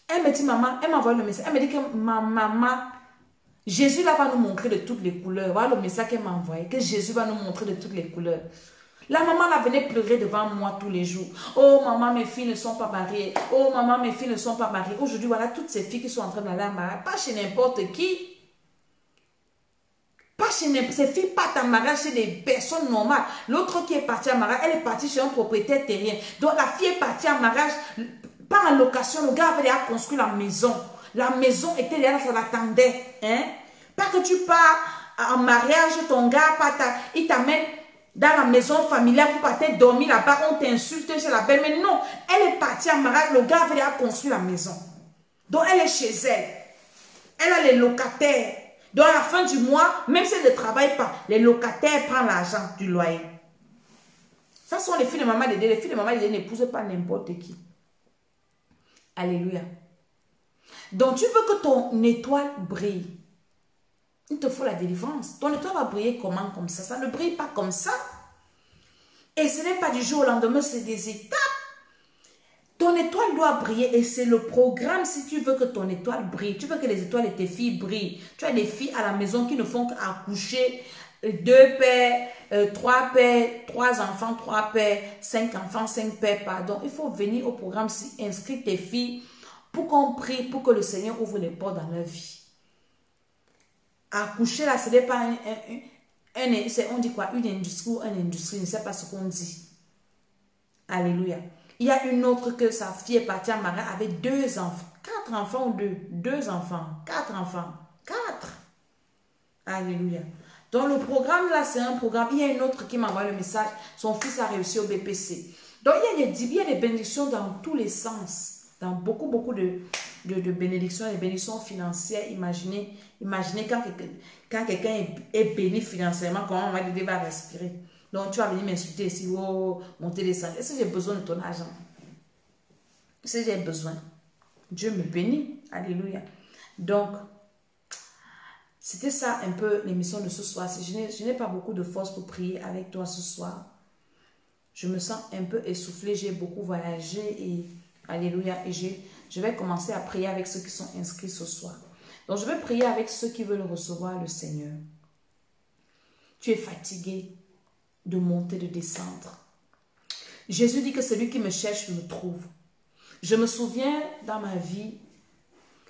Elle me dit, maman, elle m'envoie le message. Elle me dit que ma maman, Jésus là va nous montrer de toutes les couleurs. Voilà le message qu'elle m'a envoyé. Que Jésus va nous montrer de toutes les couleurs. La maman là venait pleurer devant moi tous les jours. Oh maman, mes filles ne sont pas mariées. Oh maman, mes filles ne sont pas mariées. Aujourd'hui, voilà toutes ces filles qui sont en train d'aller à mariage. Pas chez n'importe qui. Pas chez n'importe qui. Ces filles partent en mariage chez des personnes normales. L'autre qui est partie en mariage, elle est partie chez un propriétaire terrien. Donc la fille est partie en mariage, pas en location. Le gars avait déjà construit la maison. La maison était là, ça l'attendait. Hein? Pas que tu pars en mariage, ton gars, il t'amène dans la maison familiale pour partir dormir là-bas, on t'insulte chez la belle. Mais non, elle est partie en mariage, le gars avait déjà construit la maison. Donc elle est chez elle. Elle a les locataires. Donc à la fin du mois, même si elle ne travaille pas, les locataires prennent l'argent du loyer. Ça sont les filles de maman Dédé. Les filles de maman Dédé n'épousent pas n'importe qui. Alléluia. Donc tu veux que ton étoile brille. Il te faut la délivrance. Ton étoile va briller comment comme ça? Ça ne brille pas comme ça. Et ce n'est pas du jour au lendemain, c'est des étapes. Ton étoile doit briller et c'est le programme si tu veux que ton étoile brille. Tu veux que les étoiles de tes filles brillent. Tu as des filles à la maison qui ne font qu'accoucher 2 pères, 3 pères, 3 enfants, 3 pères, 5 enfants, 5 pères, pardon. Il faut venir au programme si inscris tes filles pour qu'on prie, pour que le Seigneur ouvre les portes dans leur vie. Accoucher là, ce n'est pas on dit quoi? Une industrie ou une industrie, je ne sais pas ce qu'on dit. Alléluia. Il y a une autre que sa fille est partie en mariage avec 2 enfants. 4 enfants ou 2 enfants. 4 enfants. 4. Alléluia. Donc le programme là, c'est un programme. Il y a une autre qui m'envoie le message. Son fils a réussi au BPC. Donc il y a des bénédictions dans tous les sens. Dans beaucoup de bénédictions, des bénédictions financières. Imaginez quand quelqu'un est béni financièrement, comment on va lui va respirer. Donc tu vas venir m'insulter ici, oh, monter les sangs. Est-ce que j'ai besoin de ton argent? Si j'ai besoin, Dieu me bénit. Alléluia. Donc, c'était ça un peu l'émission de ce soir. Je n'ai pas beaucoup de force pour prier avec toi ce soir. Je me sens un peu essoufflée. J'ai beaucoup voyagé et alléluia. Et je vais commencer à prier avec ceux qui sont inscrits ce soir. Donc, je vais prier avec ceux qui veulent recevoir le Seigneur. Tu es fatigué de monter, de descendre. Jésus dit que celui qui me cherche me trouve. Je me souviens dans ma vie,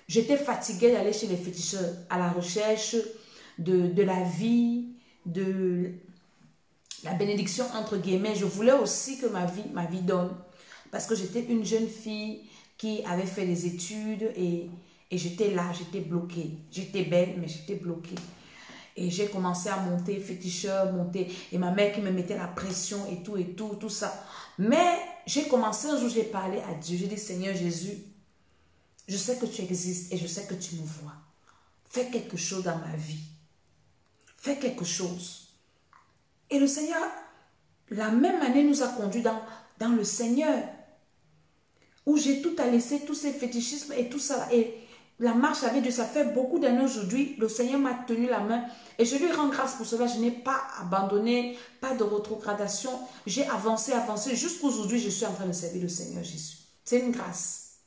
j'étais fatiguée d'aller chez les féticheurs à la recherche de la vie, de la bénédiction entre guillemets. Je voulais aussi que ma vie donne. Parce que j'étais une jeune fille qui avait fait des études et j'étais là, j'étais bloquée. J'étais belle, mais j'étais bloquée. Et j'ai commencé à monter, féticheur, monter. Et ma mère qui me mettait la pression et tout ça. Mais j'ai commencé un jour, j'ai parlé à Dieu. J'ai dit, Seigneur Jésus, je sais que tu existes et je sais que tu me vois. Fais quelque chose dans ma vie. Fais quelque chose. Et le Seigneur, la même année, nous a conduits dans le Seigneur. Où j'ai tout à laisser, tous ces fétichismes et tout ça. Et la marche avec Dieu, ça fait beaucoup d'années aujourd'hui. Le Seigneur m'a tenu la main et je lui rends grâce pour cela. Je n'ai pas abandonné, pas de rétrogradation. J'ai avancé. Jusqu'aujourd'hui, je suis en train de servir le Seigneur Jésus. C'est une grâce.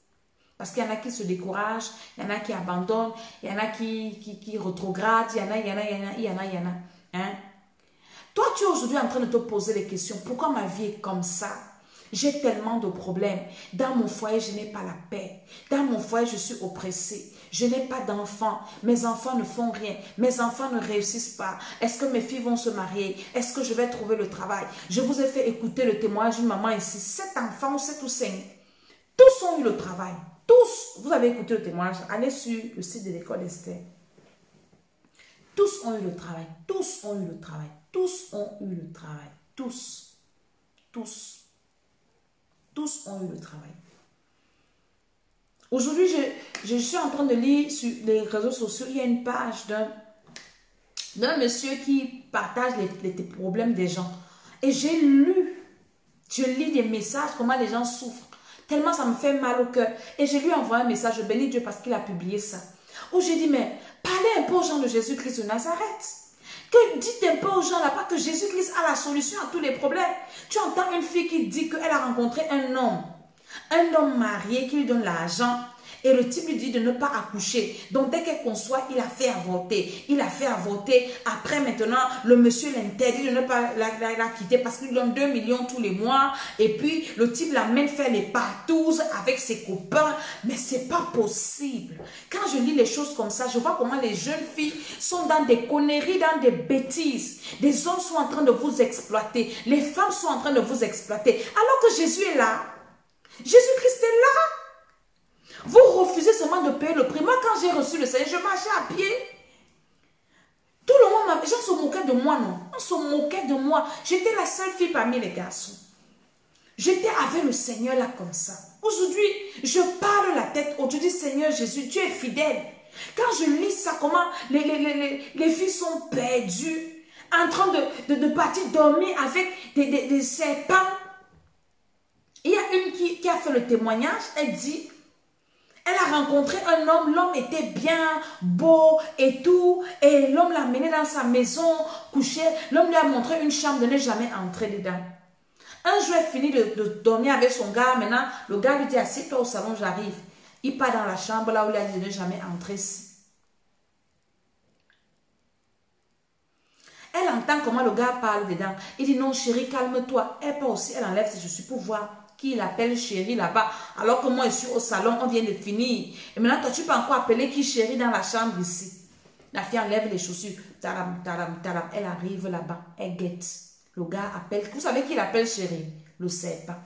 Parce qu'il y en a qui se découragent, il y en a qui abandonnent, il y en a qui rétrogradent, il y en a. Hein? Toi, tu es aujourd'hui en train de te poser des questions. Pourquoi ma vie est comme ça? J'ai tellement de problèmes. Dans mon foyer, je n'ai pas la paix. Dans mon foyer, je suis oppressée. Je n'ai pas d'enfants. Mes enfants ne font rien. Mes enfants ne réussissent pas. Est-ce que mes filles vont se marier? Est-ce que je vais trouver le travail? Je vous ai fait écouter le témoignage d'une maman ici. 7 enfants ou 7 ou 5. Tous ont eu le travail. Tous. Vous avez écouté le témoignage. Allez sur le site de l'école Esther. Tous ont eu le travail. Tous ont eu le travail. Tous ont eu le travail. Tous. Tous. Tous ont eu le travail. Aujourd'hui, je suis en train de lire sur les réseaux sociaux, il y a une page d'un monsieur qui partage les problèmes des gens. Et je lis des messages, comment les gens souffrent. Tellement ça me fait mal au cœur. Et je lui ai envoyé un message, je bénis Dieu parce qu'il a publié ça. Où j'ai dit, mais parlez un peu aux gens de Jésus-Christ de Nazareth. Dites un peu aux gens là-bas que Jésus-Christ a la solution à tous les problèmes. Tu entends une fille qui dit qu'elle a rencontré un homme marié qui lui donne l'argent et le type lui dit de ne pas accoucher. Donc dès qu'elle conçoit, il a fait avorter. Il a fait avorter. Après maintenant, le monsieur l'interdit de ne pas la quitter parce qu'il lui donne 2 millions tous les mois. Et puis le type l'amène faire les partouzes avec ses copains. Mais c'est pas possible. Quand je lis les choses comme ça, je vois comment les jeunes filles sont dans des conneries, dans des bêtises. Des hommes sont en train de vous exploiter. Les femmes sont en train de vous exploiter. Alors que Jésus est là. Jésus-Christ est là. Vous refusez seulement de payer le prix. Moi, quand j'ai reçu le Seigneur, je marchais à pied. Tout le monde, les gens se moquaient de moi, non? On se moquait de moi. J'étais la seule fille parmi les garçons. J'étais avec le Seigneur là comme ça. Aujourd'hui, je parle la tête haute. Je dis, Seigneur Jésus, tu es fidèle. Quand je lis ça, comment les filles sont perdues, en train de partir dormir avec des serpents. Il y a une qui a fait le témoignage, elle dit... Elle a rencontré un homme, l'homme était bien, beau et tout. Et l'homme l'a mené dans sa maison, couché. L'homme lui a montré une chambre, de ne jamais entrer dedans. Un jour, elle finit de dormir avec son gars. Maintenant, le gars lui dit, assieds-toi au salon, j'arrive. Il part dans la chambre là où il a dit de ne jamais entrer. Elle entend comment le gars parle dedans. Il dit, non chérie, calme-toi. Elle part aussi, elle enlève ses chaussures pour voir qui l'appelle chérie là-bas, alors que moi je suis au salon, on vient de finir. Et maintenant, toi, tu peux encore appeler qui chérie dans la chambre ici. La fille enlève les chaussures. Taram, taram, taram. Elle arrive là-bas. Elle guette. Le gars appelle. Vous savez qui l'appelle chérie? Le serpent.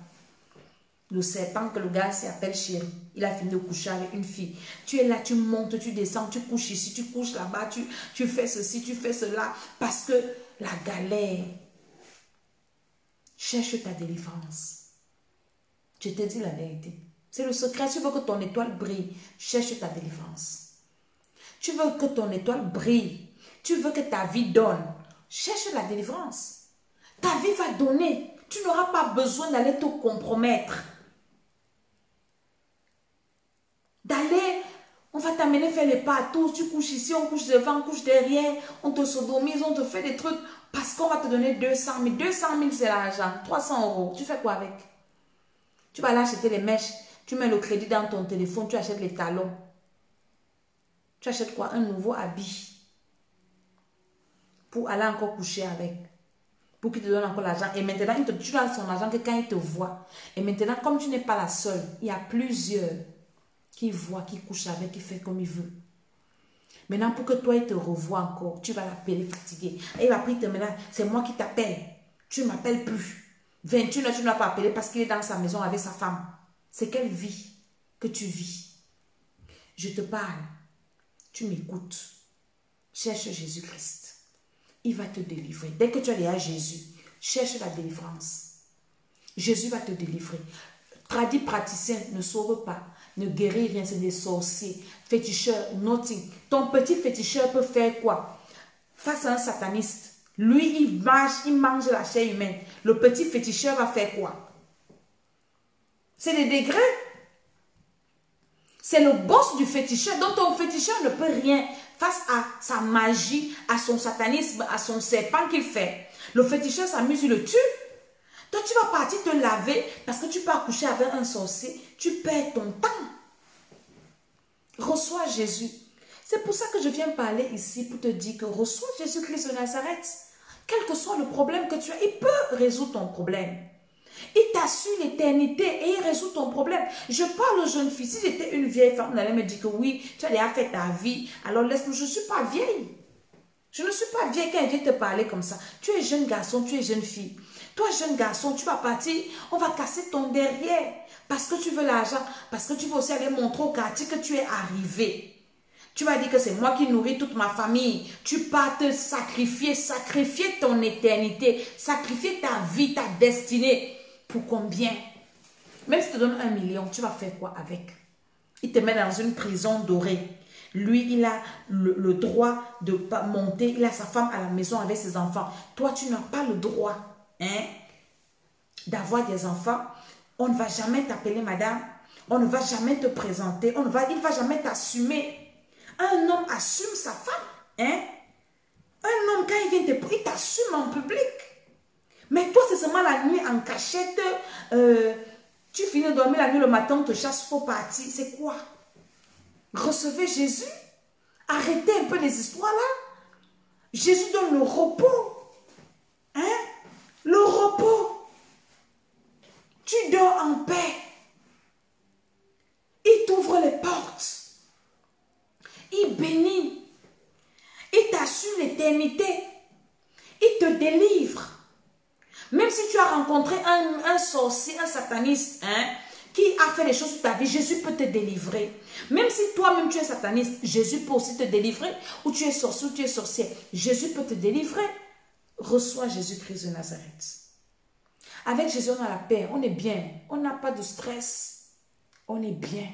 Le serpent que le gars s'appelle chérie. Il a fini de coucher avec une fille. Tu es là, tu montes, tu descends, tu couches ici, tu couches là-bas, tu fais ceci, tu fais cela. Parce que la galère. Cherche ta délivrance. Je te dis la vérité. C'est le secret. Tu veux que ton étoile brille. Cherche ta délivrance. Tu veux que ton étoile brille. Tu veux que ta vie donne. Cherche la délivrance. Ta vie va donner. Tu n'auras pas besoin d'aller te compromettre. D'aller, on va t'amener faire les pas à tous. Tu couches ici, on couche devant, on couche derrière. On te sodomise, on te fait des trucs. Parce qu'on va te donner 200 000. 200 000, c'est l'argent. 300 €. Tu fais quoi avec? Tu vas aller acheter les mèches. Tu mets le crédit dans ton téléphone. Tu achètes les talons. Tu achètes quoi? Un nouveau habit. Pour aller encore coucher avec. Pour qu'il te donne encore l'argent. Et maintenant, tu donnes son argent que quand il te voit. Et maintenant, comme tu n'es pas la seule, il y a plusieurs qui voient, qui couchent avec, qui fait comme il veut. Maintenant, pour que toi, il te revoie encore, tu vas l'appeler fatigué. Et il va prier, maintenant, c'est moi qui t'appelle. Tu ne m'appelles plus. 21 heures, tu ne l'as pas appelé parce qu'il est dans sa maison avec sa femme. C'est quelle vie que tu vis? Je te parle. Tu m'écoutes. Cherche Jésus-Christ. Il va te délivrer. Dès que tu as à Jésus, cherche la délivrance. Jésus va te délivrer. Tradis praticiens ne sauvent pas, ne guérit rien, c'est des sorciers, féticheurs, nothing. Ton petit féticheur peut faire quoi? Face à un sataniste, lui il mange la chair humaine. Le petit féticheur va faire quoi? C'est des degrés. C'est le boss du féticheur, donc ton féticheur ne peut rien face à sa magie, à son satanisme, à son serpent qu'il fait. Le féticheur s'amuse, il le tue. Toi, tu vas partir te laver parce que tu peux accoucher avec un sorcier. Tu perds ton temps. Reçois Jésus. C'est pour ça que je viens parler ici pour te dire que reçois Jésus-Christ de Nazareth. Quel que soit le problème que tu as, il peut résoudre ton problème. Il t'assure l'éternité et il résout ton problème. Je parle aux jeunes filles. Si j'étais une vieille femme, on allait me dire que oui, tu as déjà fait ta vie. Alors laisse-moi, je ne suis pas vieille. Je ne suis pas vieille quand elle vient te parler comme ça. Tu es jeune garçon, tu es jeune fille. Toi, jeune garçon, tu vas partir, on va casser ton derrière. Parce que tu veux l'argent, parce que tu veux aussi aller montrer au quartier que tu es arrivé. Tu vas dire que c'est moi qui nourris toute ma famille. Tu pars te sacrifier ton éternité, sacrifier ta vie, ta destinée. Pour combien? Même si tu te donnes 1 million, tu vas faire quoi avec? Il te met dans une prison dorée. Lui, il a le droit de monter. Il a sa femme à la maison avec ses enfants. Toi, tu n'as pas le droit d'avoir des enfants. On ne va jamais t'appeler madame. On ne va jamais te présenter. Il ne va jamais t'assumer. Un homme assume sa femme. Un homme, quand il vient il t'assume en public. Mais toi, c'est seulement la nuit en cachette. Tu finis de dormir la nuit, le matin, on te chasse, il faut partir. C'est quoi? Recevez Jésus. Arrêtez un peu les histoires là. Jésus donne le repos. Le repos. Tu dors en paix. Il t'ouvre les portes. Il bénit. Il t'assure l'éternité. Il te délivre. Même si tu as rencontré un sorcier, un sataniste, qui a fait des choses sur ta vie, Jésus peut te délivrer. Même si toi-même tu es sataniste, Jésus peut aussi te délivrer. Ou tu es sorcier, ou tu es sorcière, Jésus peut te délivrer. Reçois Jésus-Christ de Nazareth. Avec Jésus, on a la paix, on est bien. On n'a pas de stress. On est bien.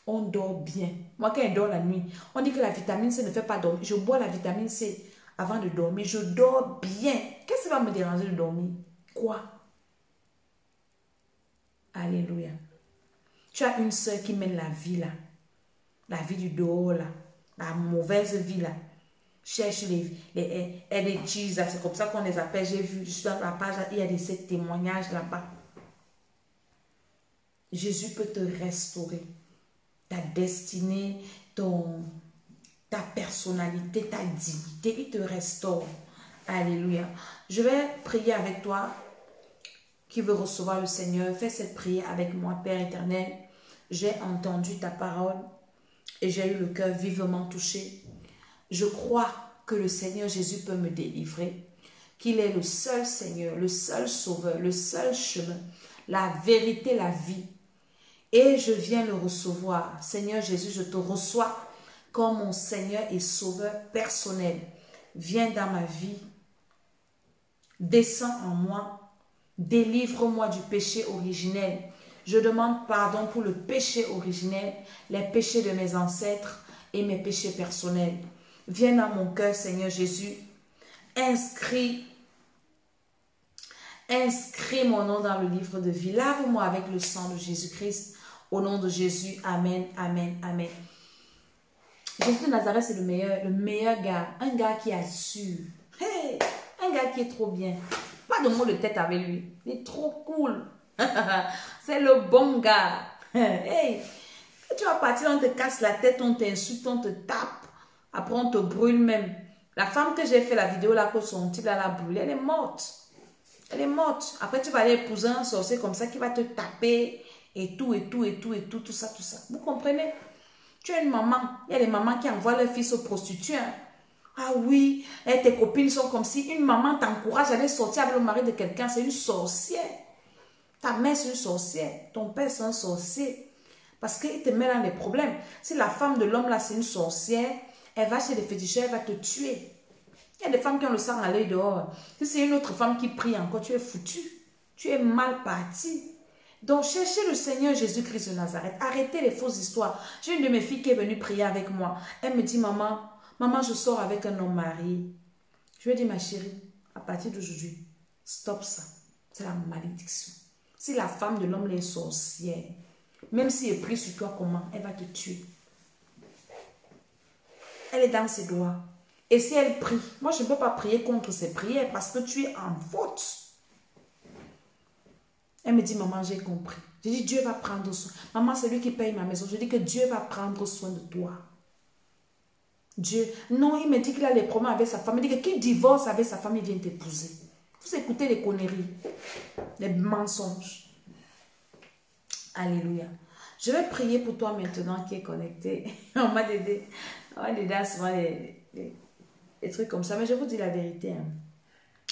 On dort bien. Moi, quand je dors la nuit, on dit que la vitamine C ne fait pas dormir. Je bois la vitamine C avant de dormir. Je dors bien. Qu'est-ce qui va me déranger de dormir? Quoi? Alléluia. Tu as une soeur qui mène la vie là. La vie du dehors là. La mauvaise vie là. Cherche les cheese là. C'est comme ça qu'on les appelle. J'ai vu juste dans la page, il y a ces témoignages là-bas. Jésus peut te restaurer. Ta destinée, ta personnalité, ta dignité. Il te restaure. Alléluia. Je vais prier avec toi qui veut recevoir le Seigneur. Fais cette prière avec moi, Père éternel. J'ai entendu ta parole et j'ai eu le cœur vivement touché. Je crois que le Seigneur Jésus peut me délivrer, qu'il est le seul Seigneur, le seul Sauveur, le seul chemin, la vérité, la vie. Et je viens le recevoir. Seigneur Jésus, je te reçois comme mon Seigneur et Sauveur personnel. Viens dans ma vie, descends en moi, délivre-moi du péché originel. Je demande pardon pour le péché originel, les péchés de mes ancêtres et mes péchés personnels. Viens dans mon cœur, Seigneur Jésus. Inscris mon nom dans le livre de vie. Lave-moi avec le sang de Jésus-Christ. Au nom de Jésus, amen, amen, amen. Jésus de Nazareth, c'est le meilleur gars. Un gars qui assure. Hey, un gars qui est trop bien. Pas de mots de tête avec lui. Il est trop cool. C'est le bon gars. Hey, tu vas partir, on te casse la tête, on t'insulte, on te tape. Après, on te brûle même. La femme que j'ai fait la vidéo là, que son type là l'a brûlée, elle est morte. Elle est morte. Après, tu vas aller épouser un sorcier comme ça qui va te taper et tout, tout ça. Vous comprenez? Tu es une maman. Il y a des mamans qui envoient leurs fils aux prostituées. Hein. Ah oui, et tes copines sont comme si une maman t'encourage à aller sortir avec le mari de quelqu'un. C'est une sorcière. Ta mère, c'est une sorcière. Ton père, c'est un sorcier. Parce qu'il te met dans des problèmes. Si la femme de l'homme, là, c'est une sorcière, elle va chez les féticheurs, elle va te tuer. Il y a des femmes qui ont le sang à l'œil dehors. Si c'est une autre femme qui prie encore, tu es foutu. Tu es mal parti. Donc, cherchez le Seigneur Jésus-Christ de Nazareth. Arrêtez les fausses histoires. J'ai une de mes filles qui est venue prier avec moi. Elle me dit, maman, je sors avec un homme marié. Je lui ai dit, ma chérie, à partir d'aujourd'hui, stop ça. C'est la malédiction. Si la femme de l'homme est sorcière, même si elle prie sur toi comment, elle va te tuer. Elle est dans ses doigts. Et si elle prie, moi je ne peux pas prier contre ses prières parce que tu es en faute. Elle me dit, maman, j'ai compris. J'ai dit, Dieu va prendre soin. Maman, c'est lui qui paye ma maison. Je dis que Dieu va prendre soin de toi. Dieu. Non, il me dit qu'il a les problèmes avec sa femme. Il dit que qui divorce avec sa femme, il vient t'épouser. Vous écoutez les conneries, les mensonges. Alléluia. Je vais prier pour toi maintenant qui est connecté. On m'a aidé à souvent des trucs comme ça. Mais je vous dis la vérité. Hein.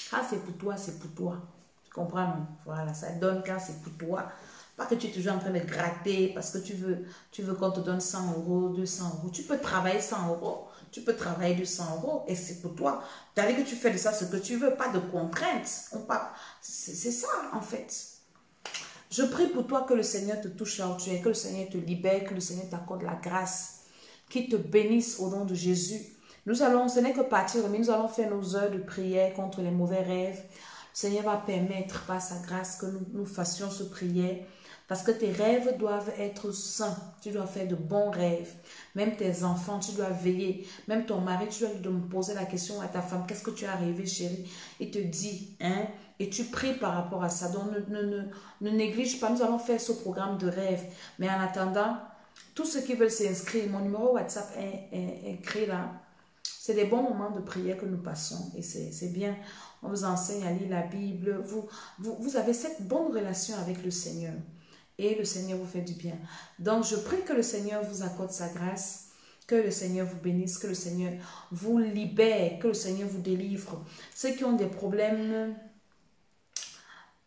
Quand c'est pour toi, c'est pour toi. Tu comprends? Non? Voilà, ça donne quand c'est pour toi. Pas que tu es toujours en train de gratter parce que tu veux qu'on te donne 100 euros, 200 euros. Tu peux travailler 100 euros. Tu peux travailler 200 euros et c'est pour toi. C'est-à-dire que tu fais de ça ce que tu veux, pas de contraintes. C'est ça en fait. Je prie pour toi que le Seigneur te touche là où tu es, que le Seigneur te libère, que le Seigneur t'accorde la grâce, qu'il te bénisse au nom de Jésus. Nous allons, ce n'est que partir, mais nous allons faire nos heures de prière contre les mauvais rêves. Le Seigneur va permettre par sa grâce que nous fassions ce prière. Parce que tes rêves doivent être sains. Tu dois faire de bons rêves. Même tes enfants, tu dois veiller. Même ton mari, tu dois me poser la question à ta femme. Qu'est-ce que tu as rêvé, chérie? Il te dit, hein? Et tu pries par rapport à ça. Donc, ne néglige pas. Nous allons faire ce programme de rêve. Mais en attendant, tous ceux qui veulent s'inscrire, mon numéro WhatsApp est écrit là. C'est des bons moments de prière que nous passons. Et c'est bien. On vous enseigne à lire la Bible. Vous avez cette bonne relation avec le Seigneur. Et le Seigneur vous fait du bien. Donc, je prie que le Seigneur vous accorde sa grâce, que le Seigneur vous bénisse, que le Seigneur vous libère, que le Seigneur vous délivre. Ceux qui ont des problèmes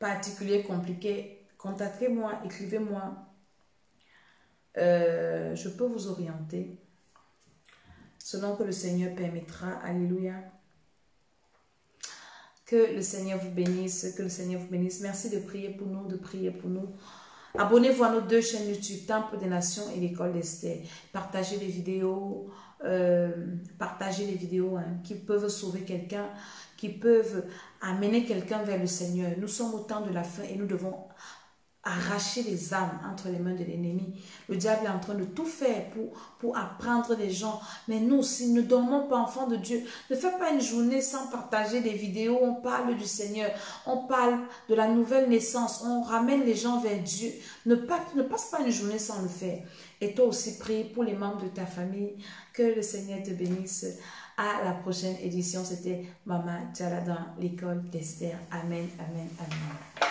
particuliers, compliqués, contactez-moi, écrivez-moi. Je peux vous orienter selon que le Seigneur permettra. Alléluia. Que le Seigneur vous bénisse, que le Seigneur vous bénisse. Merci de prier pour nous, Abonnez-vous à nos 2 chaînes YouTube, Temple des Nations et l'École d'Esther. Partagez les vidéos, qui peuvent sauver quelqu'un, qui peuvent amener quelqu'un vers le Seigneur. Nous sommes au temps de la fin et nous devons arracher les âmes entre les mains de l'ennemi. Le diable est en train de tout faire pour apprendre les gens. Mais nous, si nous ne dormons pas, enfants de Dieu, ne faites pas une journée sans partager des vidéos. On parle du Seigneur, on parle de la nouvelle naissance, on ramène les gens vers Dieu. Ne passe pas une journée sans le faire. Et toi aussi, prie pour les membres de ta famille. Que le Seigneur te bénisse. À la prochaine édition, c'était Mama Djala dans l'École d'Esther. Amen, amen, amen.